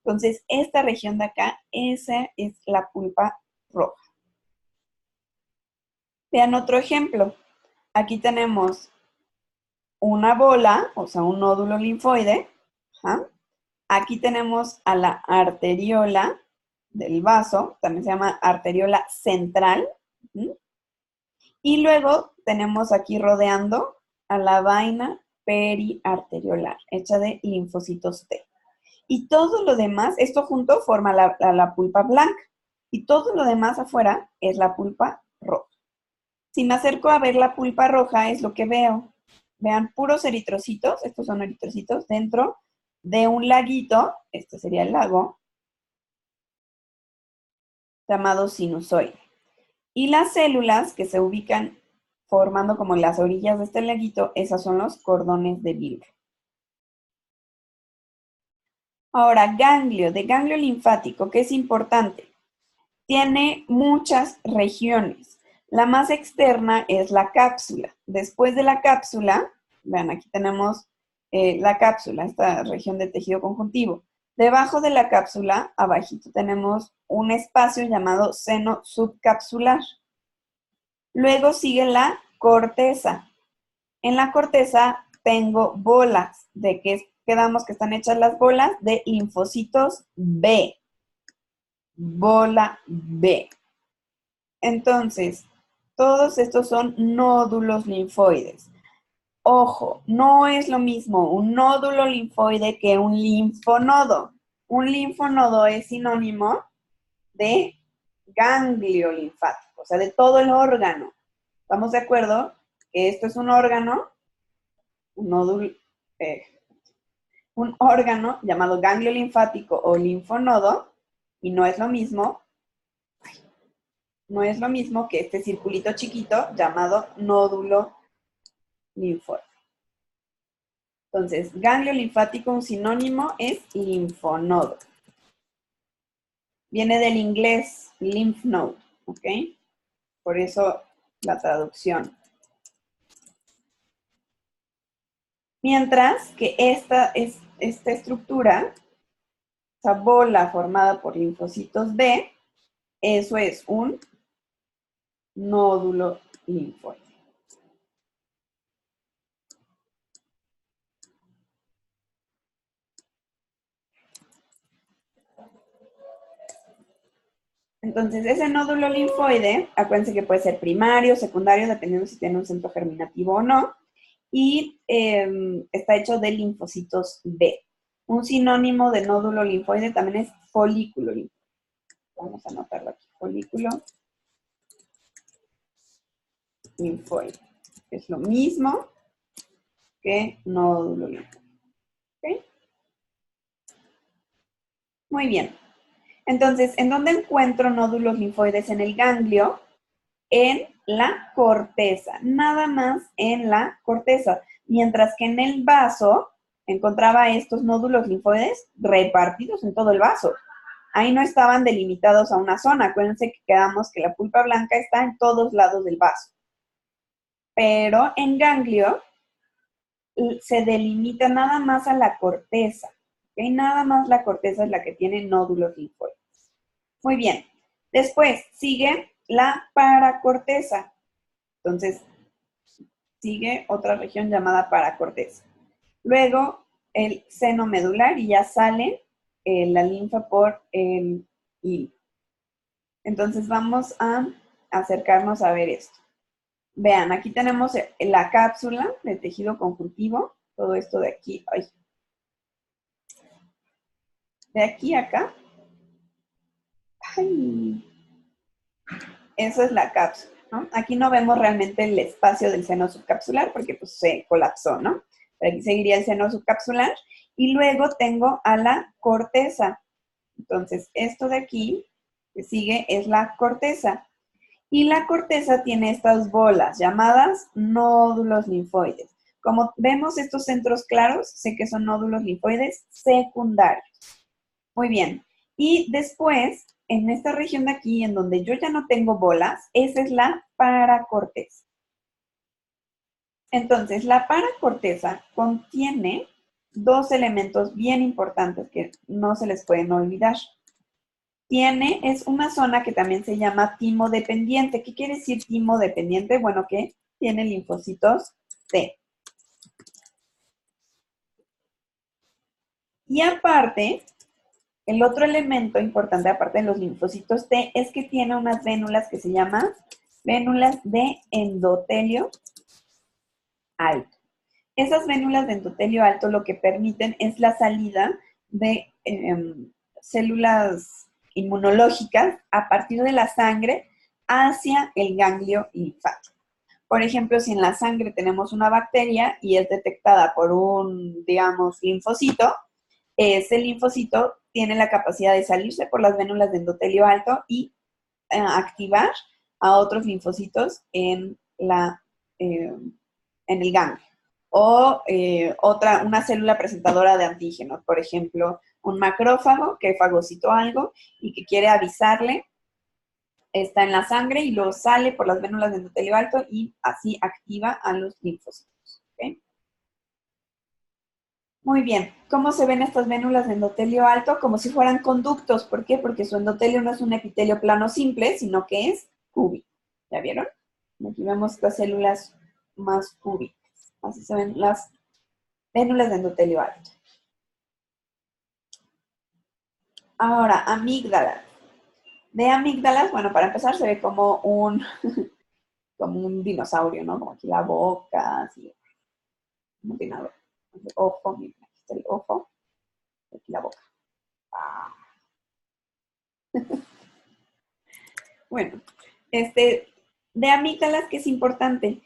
Entonces, esta región de acá, esa es la pulpa roja. Vean otro ejemplo. Aquí tenemos una bola, o sea, un nódulo linfoide. Aquí tenemos a la arteriola del vaso, también se llama arteriola central. Y luego tenemos aquí rodeando a la vaina periarteriolar, hecha de linfocitos T. Y todo lo demás, esto junto forma la pulpa blanca. Y todo lo demás afuera es la pulpa roja. Si me acerco a ver la pulpa roja, es lo que veo. Vean, puros eritrocitos, estos son eritrocitos, dentro de un laguito, este sería el lago, llamado sinusoide. Y las células que se ubican formando como las orillas de este laguito, esas son los cordones de Virchow. Ahora, de ganglio linfático, que es importante. Tiene muchas regiones. La más externa es la cápsula. Después de la cápsula, vean, aquí tenemos la cápsula, esta región de tejido conjuntivo. Debajo de la cápsula, abajito, tenemos un espacio llamado seno subcapsular. Luego sigue la corteza. En la corteza tengo bolas. ¿De qué quedamos que están hechas las bolas? De linfocitos B. Bola B. Entonces, todos estos son nódulos linfoides. Ojo, no es lo mismo un nódulo linfoide que un linfonodo. Un linfonodo es sinónimo de ganglio linfático, o sea, de todo el órgano. ¿Estamos de acuerdo? Que esto es un órgano, un nódulo, un órgano llamado ganglio linfático o linfonodo, y no es lo mismo que este circulito chiquito llamado nódulo linfoide. Entonces, ganglio linfático, un sinónimo es linfonodo. Viene del inglés lymph node, ¿ok? Por eso la traducción. Mientras que esta estructura, esa bola formada por linfocitos B, eso es un nódulo linfoide. Entonces, ese nódulo linfoide, acuérdense que puede ser primario, secundario, dependiendo si tiene un centro germinativo o no, y está hecho de linfocitos B. Un sinónimo de nódulo linfoide también es folículo linfoide. Vamos a anotarlo aquí, folículo linfoide. Es lo mismo que nódulo linfoide. ¿Okay? Muy bien. Entonces, ¿en dónde encuentro nódulos linfoides? En el ganglio, en la corteza, nada más en la corteza. Mientras que en el vaso encontraba estos nódulos linfoides repartidos en todo el vaso. Ahí no estaban delimitados a una zona. Acuérdense que quedamos que la pulpa blanca está en todos lados del vaso. Pero en ganglio se delimita nada más a la corteza. ¿Okay? Nada más la corteza es la que tiene nódulos linfoides. Muy bien. Después sigue la paracorteza. Entonces, sigue otra región llamada paracorteza. Luego, el seno medular y ya sale la linfa por el hilo. Entonces, vamos a acercarnos a ver esto. Vean, aquí tenemos la cápsula de tejido conjuntivo. Todo esto de aquí, ay, de aquí a acá. Ay, eso es la cápsula, ¿no? Aquí no vemos realmente el espacio del seno subcapsular porque pues se colapsó, ¿no? Pero aquí seguiría el seno subcapsular. Y luego tengo a la corteza. Entonces, esto de aquí que sigue es la corteza. Y la corteza tiene estas bolas llamadas nódulos linfoides. Como vemos estos centros claros, sé que son nódulos linfoides secundarios. Muy bien. Y después, en esta región de aquí, en donde yo ya no tengo bolas, esa es la paracorteza. Entonces, la paracorteza contiene dos elementos bien importantes que no se les pueden olvidar. Es una zona que también se llama timo dependiente. ¿Qué quiere decir timo dependiente? Bueno, que tiene linfocitos T. Y aparte, el otro elemento importante, aparte de los linfocitos T, es que tiene unas vénulas que se llaman vénulas de endotelio alto. Esas vénulas de endotelio alto lo que permiten es la salida de células inmunológicas a partir de la sangre hacia el ganglio linfático. Por ejemplo, si en la sangre tenemos una bacteria y es detectada por un, digamos, linfocito, ese linfocito tiene la capacidad de salirse por las vénulas de endotelio alto y activar a otros linfocitos en el ganglio. O una célula presentadora de antígenos, por ejemplo, un macrófago que fagocitó algo y que quiere avisarle, está en la sangre y luego sale por las vénulas de endotelio alto y así activa a los linfocitos. ¿Okay? Muy bien. ¿Cómo se ven estas vénulas de endotelio alto? Como si fueran conductos. ¿Por qué? Porque su endotelio no es un epitelio plano simple, sino que es cúbico. ¿Ya vieron? Aquí vemos estas células más cúbicas. Así se ven las vénulas de endotelio alto. Ahora, amígdala. De amígdalas, bueno, para empezar se ve como como un dinosaurio, ¿no? Como aquí la boca, así, como tiene el ojo, mira, aquí está el ojo, y aquí la boca. Ah. Bueno, de amígdalas, ¿qué es importante?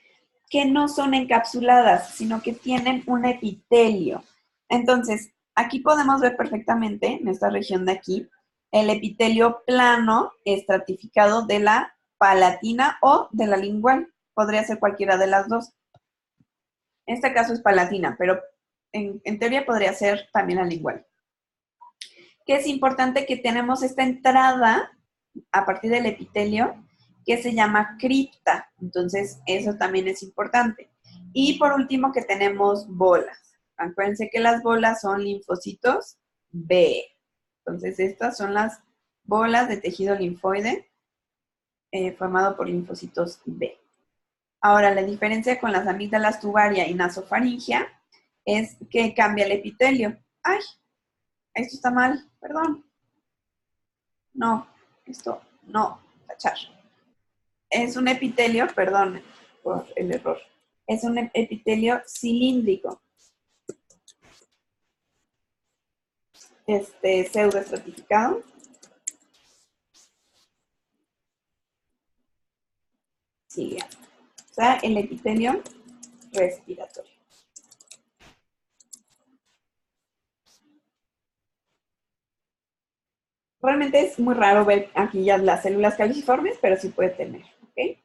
Que no son encapsuladas, sino que tienen un epitelio. Entonces, aquí podemos ver perfectamente, en esta región de aquí, el epitelio plano estratificado de la palatina o de la lingual. Podría ser cualquiera de las dos. En este caso es palatina, pero en teoría podría ser también la lingual. Que es importante que tenemos esta entrada a partir del epitelio que se llama cripta. Entonces, eso también es importante. Y por último, que tenemos bolas. Acuérdense que las bolas son linfocitos B. Entonces, estas son las bolas de tejido linfoide formado por linfocitos B. Ahora, la diferencia con las amígdalas tubaria y nasofaringea es que cambia el epitelio. ¡Ay! Esto está mal, perdón. No, esto no, tachar. Es un epitelio, perdón por el error, es un epitelio cilíndrico, pseudoestratificado. Ciliar. O sea, el epitelio respiratorio. Realmente es muy raro ver aquí ya las células caliciformes, pero sí puede tener, ¿ok?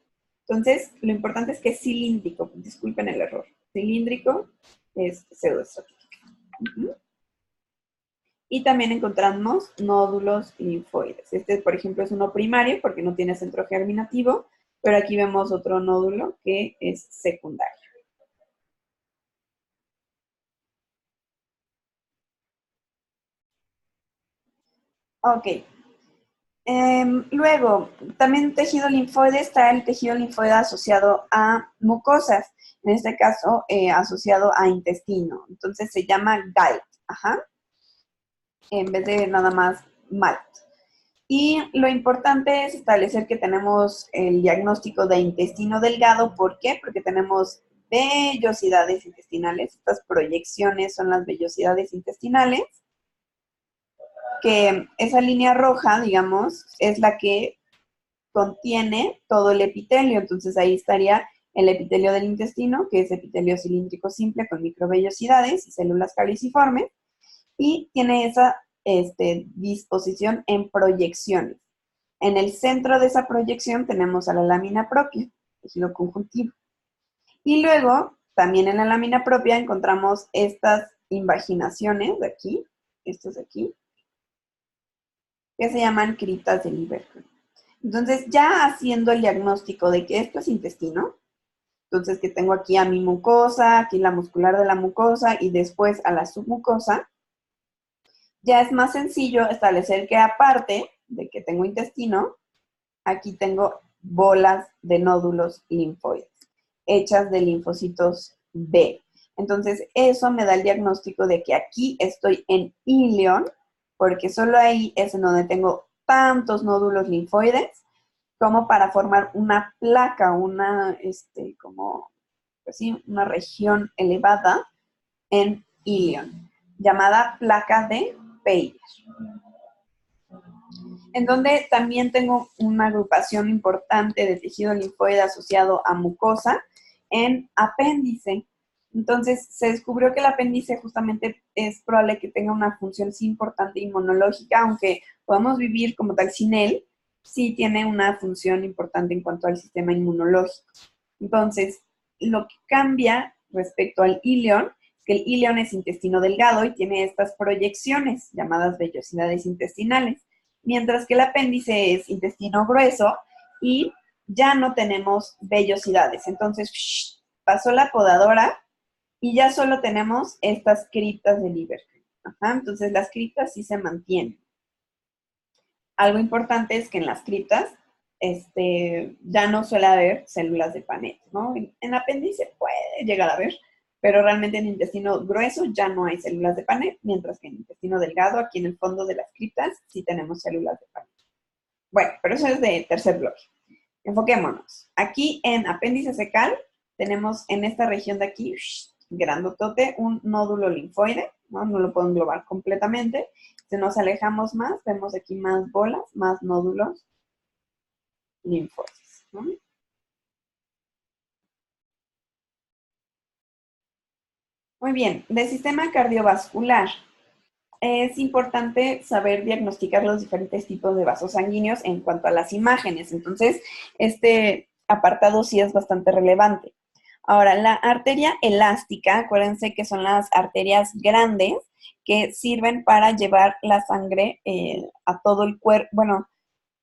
Entonces, lo importante es que es cilíndrico, disculpen el error. Cilíndrico es pseudoestratificado. Y también encontramos nódulos linfoides. Este, por ejemplo, es uno primario porque no tiene centro germinativo, pero aquí vemos otro nódulo que es secundario. Ok. Luego, también tejido linfoide está el tejido linfoide asociado a mucosas, en este caso asociado a intestino. Entonces se llama GALT, ajá, en vez de nada más MALT. Y lo importante es establecer que tenemos el diagnóstico de intestino delgado. ¿Por qué? Porque tenemos vellosidades intestinales. Estas proyecciones son las vellosidades intestinales, que esa línea roja, digamos, es la que contiene todo el epitelio. Entonces ahí estaría el epitelio del intestino, que es epitelio cilíndrico simple con microvellosidades y células caliciformes, y tiene esa disposición en proyecciones. En el centro de esa proyección tenemos a la lámina propia, tejido conjuntivo. Y luego, también en la lámina propia encontramos estas invaginaciones de aquí, estos de aquí, que se llaman criptas de Lieberkühn. Entonces, ya haciendo el diagnóstico de que esto es intestino, entonces que tengo aquí a mi mucosa, aquí la muscular de la mucosa y después a la submucosa, ya es más sencillo establecer que aparte de que tengo intestino, aquí tengo bolas de nódulos linfoides, hechas de linfocitos B. Entonces, eso me da el diagnóstico de que aquí estoy en íleon, porque solo ahí es en donde tengo tantos nódulos linfoides como para formar una placa, como, pues sí, una región elevada en íleon, llamada placa de Peyer, en donde también tengo una agrupación importante de tejido linfoide asociado a mucosa en apéndice. Entonces, se descubrió que el apéndice justamente es probable que tenga una función sí importante inmunológica, aunque podemos vivir como tal sin él, sí tiene una función importante en cuanto al sistema inmunológico. Entonces, lo que cambia respecto al íleon es que el íleon es intestino delgado y tiene estas proyecciones llamadas vellosidades intestinales, mientras que el apéndice es intestino grueso y ya no tenemos vellosidades. Entonces, pasó la podadora y ya solo tenemos estas criptas de Lieberkühn. Entonces, las criptas sí se mantienen. Algo importante es que en las criptas ya no suele haber células de Paneth, ¿no? En apéndice puede llegar a haber, pero realmente en intestino grueso ya no hay células de Paneth, mientras que en intestino delgado, aquí en el fondo de las criptas, sí tenemos células de Paneth. Bueno, pero eso es de tercer bloque. Enfoquémonos. Aquí en apéndice cecal tenemos en esta región de aquí, grandotote, un nódulo linfoide, ¿no? No lo puedo englobar completamente. Si nos alejamos más, vemos aquí más bolas, más nódulos linfoides, ¿no? Muy bien, del sistema cardiovascular. Es importante saber diagnosticar los diferentes tipos de vasos sanguíneos en cuanto a las imágenes. Entonces, este apartado sí es bastante relevante. Ahora, la arteria elástica, acuérdense que son las arterias grandes que sirven para llevar la sangre a todo el cuerpo, bueno,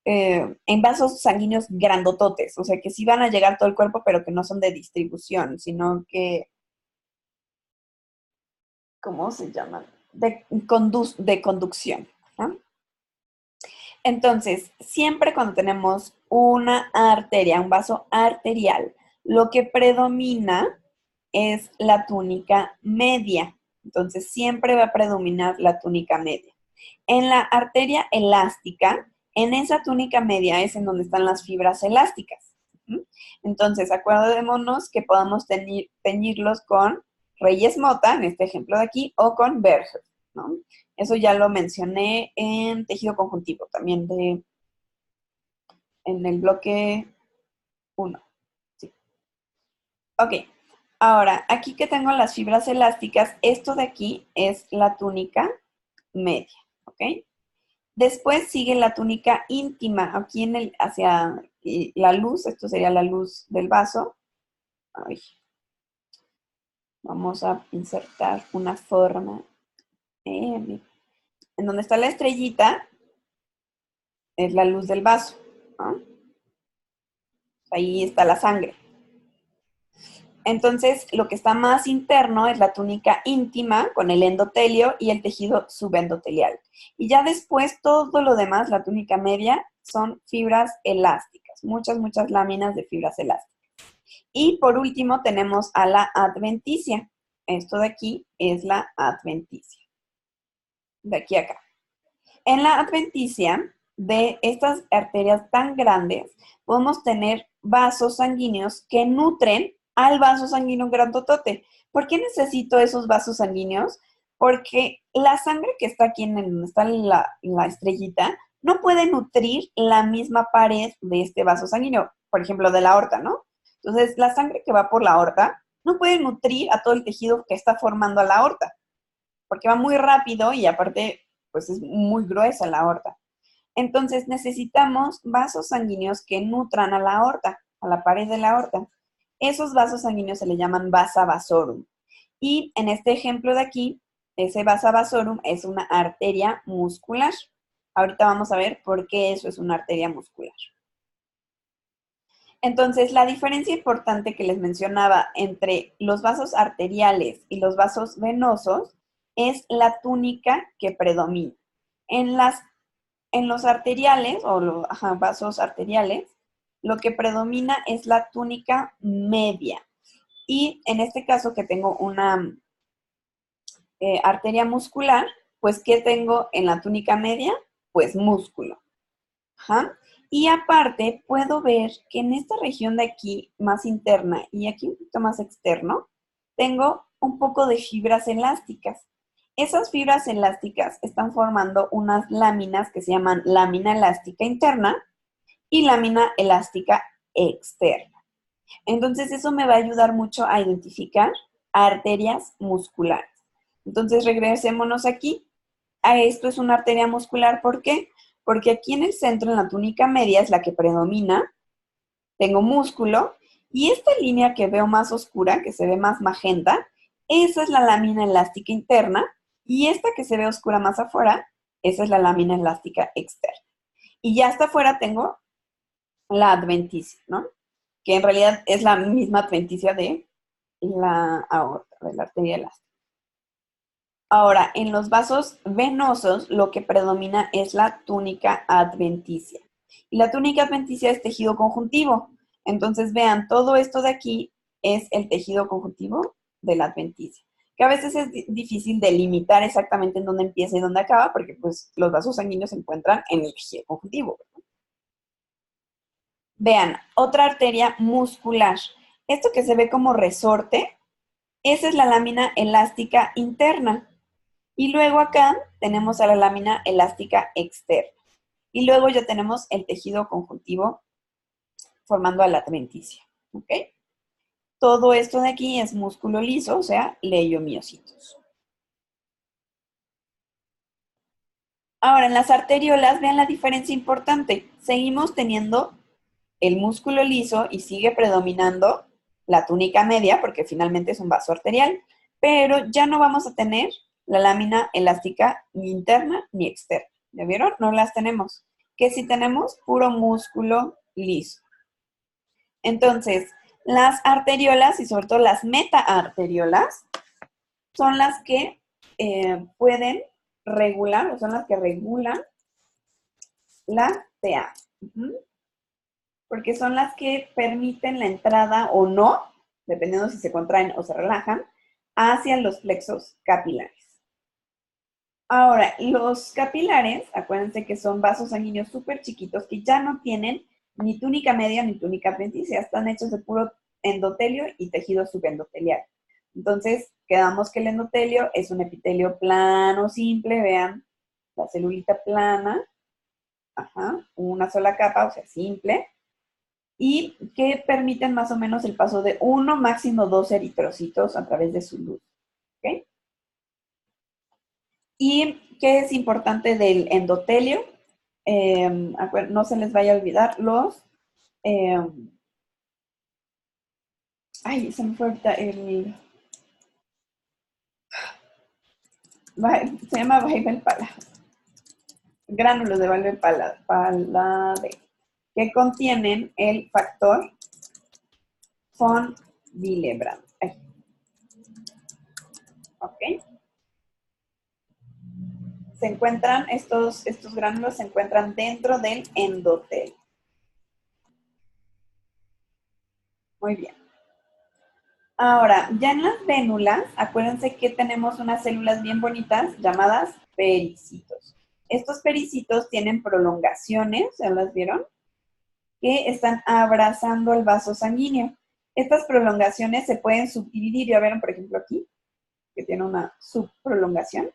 en vasos sanguíneos grandototes, o sea, que sí van a llegar a todo el cuerpo, pero que no son de distribución, sino que, ¿cómo se llaman? De conducción, ¿no? Entonces, siempre cuando tenemos una arteria, un vaso arterial, lo que predomina es la túnica media. Entonces, siempre va a predominar la túnica media. En la arteria elástica, en esa túnica media es en donde están las fibras elásticas. ¿Mm? Entonces, acuérdémonos que podamos teñirlos con Reyes Mota, en este ejemplo de aquí, o con Berger, ¿no? Eso ya lo mencioné en tejido conjuntivo, también en el bloque uno. Sí. Ok, ahora, aquí que tengo las fibras elásticas, esto de aquí es la túnica media, ¿ok? Después sigue la túnica íntima, aquí hacia la luz, esto sería la luz del vaso. Ay, vamos a insertar una forma. En donde está la estrellita es la luz del vaso, ¿no? Ahí está la sangre. Entonces, lo que está más interno es la túnica íntima con el endotelio y el tejido subendotelial. Y ya después, todo lo demás, la túnica media, son fibras elásticas, muchas, muchas láminas de fibras elásticas. Y por último, tenemos a la adventicia. Esto de aquí es la adventicia. De aquí a acá. En la adventicia de estas arterias tan grandes, podemos tener vasos sanguíneos que nutren al vaso sanguíneo grandotote. ¿Por qué necesito esos vasos sanguíneos? Porque la sangre que está aquí en donde está la estrellita no puede nutrir la misma pared de este vaso sanguíneo, por ejemplo, de la aorta, ¿no? Entonces, la sangre que va por la aorta no puede nutrir a todo el tejido que está formando a la aorta, porque va muy rápido y aparte, pues es muy gruesa la aorta. Entonces necesitamos vasos sanguíneos que nutran a la aorta, a la pared de la aorta. Esos vasos sanguíneos se le llaman vasa vasorum. Y en este ejemplo de aquí, ese vasa vasorum es una arteria muscular. Ahorita vamos a ver por qué eso es una arteria muscular. Entonces, la diferencia importante que les mencionaba entre los vasos arteriales y los vasos venosos es la túnica que predomina. En, en los arteriales o los vasos arteriales, lo que predomina es la túnica media. Y en este caso que tengo una arteria muscular, pues ¿qué tengo en la túnica media? Pues músculo. Ajá. Y aparte, puedo ver que en esta región de aquí, más interna y aquí un poquito más externo, tengo un poco de fibras elásticas. Esas fibras elásticas están formando unas láminas que se llaman lámina elástica interna y lámina elástica externa. Entonces, eso me va a ayudar mucho a identificar arterias musculares. Entonces, regresémonos aquí. A esto es una arteria muscular, ¿por qué? Porque aquí en el centro, en la túnica media, es la que predomina. Tengo músculo. Y esta línea que veo más oscura, que se ve más magenta, esa es la lámina elástica interna. Y esta que se ve oscura más afuera, esa es la lámina elástica externa. Y ya hasta afuera tengo la adventicia, ¿no? Que en realidad es la misma adventicia de la aorta, de la arteria elástica. Ahora, en los vasos venosos, lo que predomina es la túnica adventicia. Y la túnica adventicia es tejido conjuntivo. Entonces, vean, todo esto de aquí es el tejido conjuntivo de la adventicia. Que a veces es difícil delimitar exactamente en dónde empieza y dónde acaba, porque pues los vasos sanguíneos se encuentran en el tejido conjuntivo. Vean, otra arteria muscular. Esto que se ve como resorte, esa es la lámina elástica interna. Y luego acá tenemos a la lámina elástica externa. Y luego ya tenemos el tejido conjuntivo formando a la adventicia. ¿Ok? Todo esto de aquí es músculo liso, o sea, leiomiocitos. Ahora, en las arteriolas, vean la diferencia importante. Seguimos teniendo el músculo liso y sigue predominando la túnica media, porque finalmente es un vaso arterial, pero ya no vamos a tener la lámina elástica ni interna ni externa. ¿Ya vieron? No las tenemos. ¿Qué sí tenemos? Puro músculo liso. Entonces, las arteriolas y sobre todo las metaarteriolas son las que pueden regular, o son las que regulan la TA. Porque son las que permiten la entrada o no, dependiendo si se contraen o se relajan, hacia los plexos capilares. Ahora, los capilares, acuérdense que son vasos sanguíneos súper chiquitos que ya no tienen ni túnica media ni túnica adventicia, están hechos de puro endotelio y tejido subendotelial. Entonces, quedamos que el endotelio es un epitelio plano, simple, vean, la celulita plana, una sola capa, o sea, simple, y que permiten más o menos el paso de uno, máximo dos eritrocitos a través de su luz. ¿Ok? ¿Y qué es importante del endotelio? No se les vaya a olvidar los... Eh, ay, se me fue ahorita el... Se llama Weibel Palade. Gránulos de Weibel Palade, que contienen el factor von Willebrand. ¿Ok? Se encuentran, estos gránulos se encuentran dentro del endotelio. Muy bien. Ahora, ya en las vénulas, acuérdense que tenemos unas células bien bonitas llamadas pericitos. Estos pericitos tienen prolongaciones, ¿ya las vieron? Que están abrazando el vaso sanguíneo. Estas prolongaciones se pueden subdividir, ya vieron, por ejemplo, aquí, que tiene una subprolongación.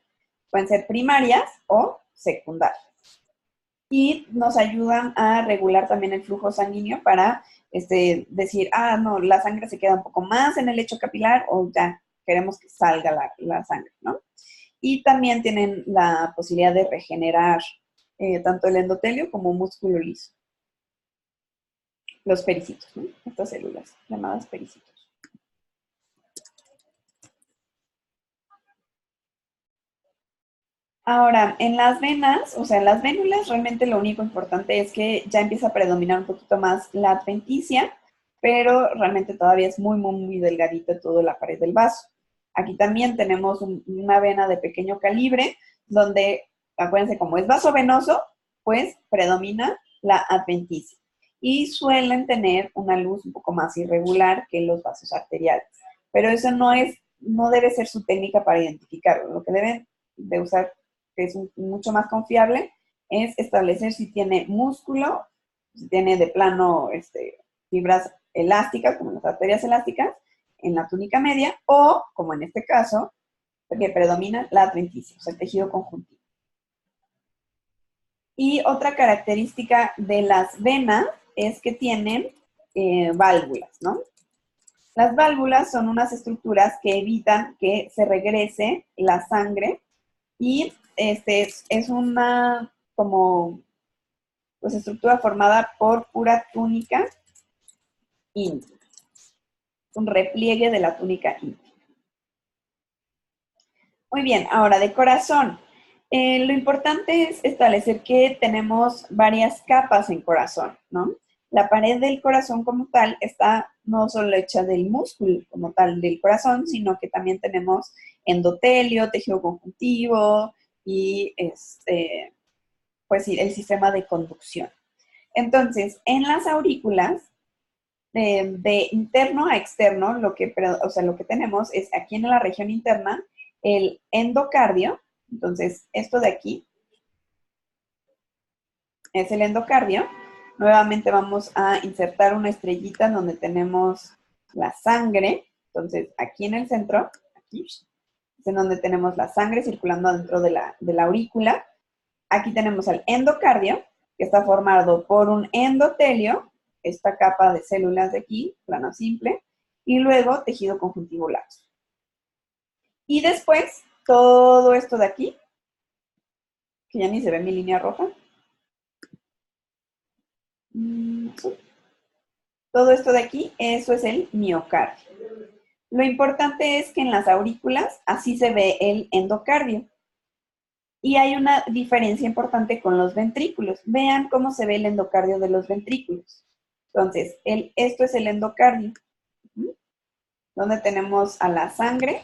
Pueden ser primarias o secundarias. Y nos ayudan a regular también el flujo sanguíneo para decir, no, la sangre se queda un poco más en el lecho capilar o ya queremos que salga la sangre, ¿no? Y también tienen la posibilidad de regenerar tanto el endotelio como músculo liso. Los pericitos, ¿no? Estas células llamadas pericitos. Ahora, en las venas, o sea, en las vénulas, realmente lo único importante es que ya empieza a predominar un poquito más la adventicia, pero realmente todavía es muy, muy, muy delgadita toda la pared del vaso. Aquí también tenemos una vena de pequeño calibre, donde, acuérdense, como es vaso venoso, pues predomina la adventicia. Y suelen tener una luz un poco más irregular que los vasos arteriales. Pero eso no debe ser su técnica para identificarlo. Lo que deben de usar, que es mucho más confiable, es establecer si tiene músculo, si tiene de plano fibras elásticas, como las arterias elásticas, en la túnica media, o, como en este caso, que predomina la adventicia, o sea, el tejido conjuntivo. Y otra característica de las venas es que tienen válvulas, ¿no? Las válvulas son unas estructuras que evitan que se regrese la sangre y es una como pues, estructura formada por pura túnica íntima. Un repliegue de la túnica íntima. Muy bien, ahora de corazón. Lo importante es establecer que tenemos varias capas en corazón, ¿no? La pared del corazón como tal está no solo hecha del músculo como tal del corazón, sino que también tenemos endotelio, tejido conjuntivo y pues sí, el sistema de conducción. Entonces, en las aurículas, de interno a externo, lo que tenemos es aquí en la región interna el endocardio. Entonces, esto de aquí es el endocardio. Nuevamente vamos a insertar una estrellita en donde tenemos la sangre. Entonces, aquí en el centro, aquí, es en donde tenemos la sangre circulando dentro de la aurícula. Aquí tenemos el endocardio, que está formado por un endotelio, esta capa de células de aquí, plano simple, y luego tejido conjuntivular. Y después, todo esto de aquí, que ya ni se ve mi línea roja. Todo esto de aquí, eso es el miocardio. Lo importante es que en las aurículas así se ve el endocardio. Y hay una diferencia importante con los ventrículos. Vean cómo se ve el endocardio de los ventrículos. Entonces, esto es el endocardio, donde tenemos a la sangre.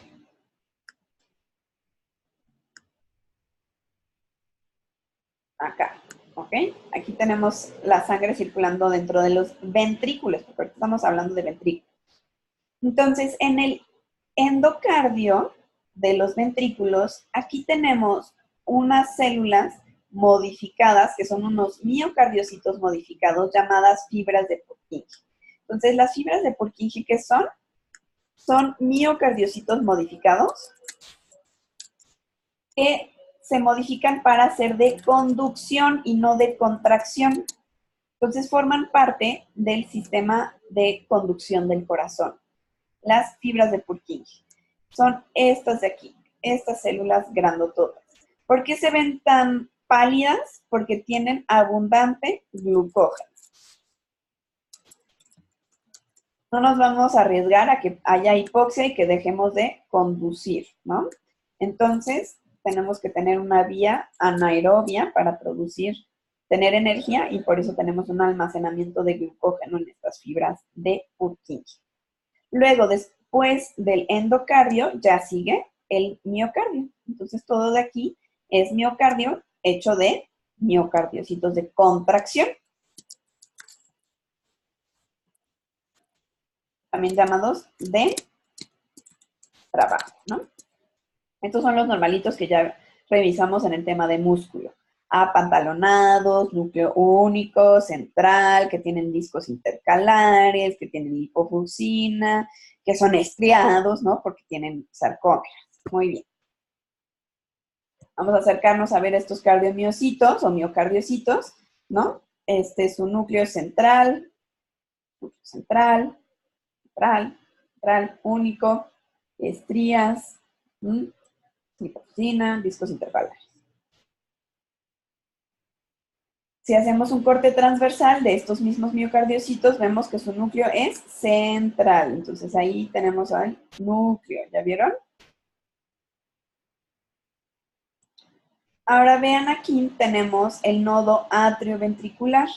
Acá, ¿ok? Aquí tenemos la sangre circulando dentro de los ventrículos, porque ahorita estamos hablando de ventrículos. Entonces, en el endocardio de los ventrículos, aquí tenemos unas células modificadas, que son unos miocardiocitos modificados, llamadas fibras de Purkinje. Entonces, las fibras de Purkinje, ¿qué son? Son miocardiocitos modificados que se modifican para ser de conducción y no de contracción. Entonces, forman parte del sistema de conducción del corazón. Las fibras de Purkinje son estas de aquí, estas células grandototas. ¿Por qué se ven tan pálidas? Porque tienen abundante glucógeno. No nos vamos a arriesgar a que haya hipoxia y que dejemos de conducir, ¿no? Entonces, tenemos que tener una vía anaerobia para tener energía, y por eso tenemos un almacenamiento de glucógeno en estas fibras de Purkinje. Luego, después del endocardio, ya sigue el miocardio. Entonces, todo de aquí es miocardio hecho de miocardiocitos de contracción, también llamados de trabajo, ¿no? Estos son los normalitos que ya revisamos en el tema de músculo. Apantalonados, núcleo único, central, que tienen discos intercalares, que tienen hipofucsina, que son estriados, ¿no? Porque tienen sarcómeras. Muy bien. Vamos a acercarnos a ver estos cardiomiocitos o miocardiocitos, ¿no? Este es un núcleo central, central, único, estrías, hipofucsina, discos intercalares. Si hacemos un corte transversal de estos mismos miocardiocitos, vemos que su núcleo es central. Entonces ahí tenemos al núcleo, ¿ya vieron? Ahora vean, aquí tenemos el nodo atrioventricular.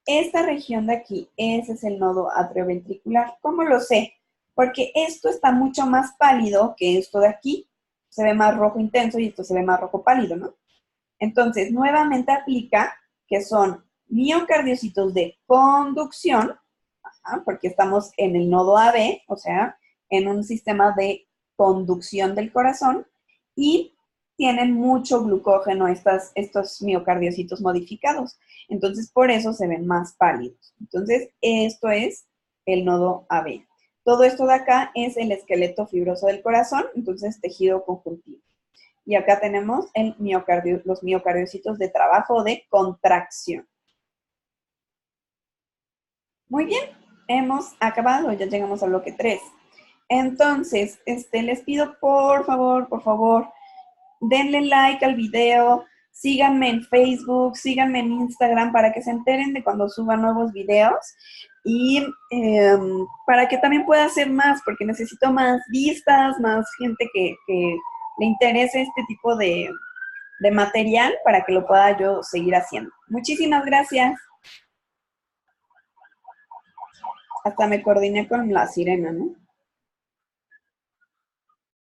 Esta región de aquí, ese es el nodo atrioventricular. ¿Cómo lo sé? Porque esto está mucho más pálido que esto de aquí. Se ve más rojo intenso y esto se ve más rojo pálido, ¿no? Entonces, nuevamente aplica que son miocardiocitos de conducción, porque estamos en el nodo AB, o sea, en un sistema de conducción del corazón, y tienen mucho glucógeno estos miocardiocitos modificados. Entonces, por eso se ven más pálidos. Entonces, esto es el nodo AB. Todo esto de acá es el esqueleto fibroso del corazón, entonces tejido conjuntivo. Y acá tenemos los miocardiocitos de trabajo o de contracción. Muy bien, hemos acabado, ya llegamos al bloque 3. Entonces, les pido por favor, denle like al video, síganme en Facebook, síganme en Instagram para que se enteren de cuando suba nuevos videos y para que también pueda hacer más, porque necesito más vistas, más gente que le interese este tipo de material para que lo pueda yo seguir haciendo. Muchísimas gracias. Hasta me coordiné con la sirena, ¿no?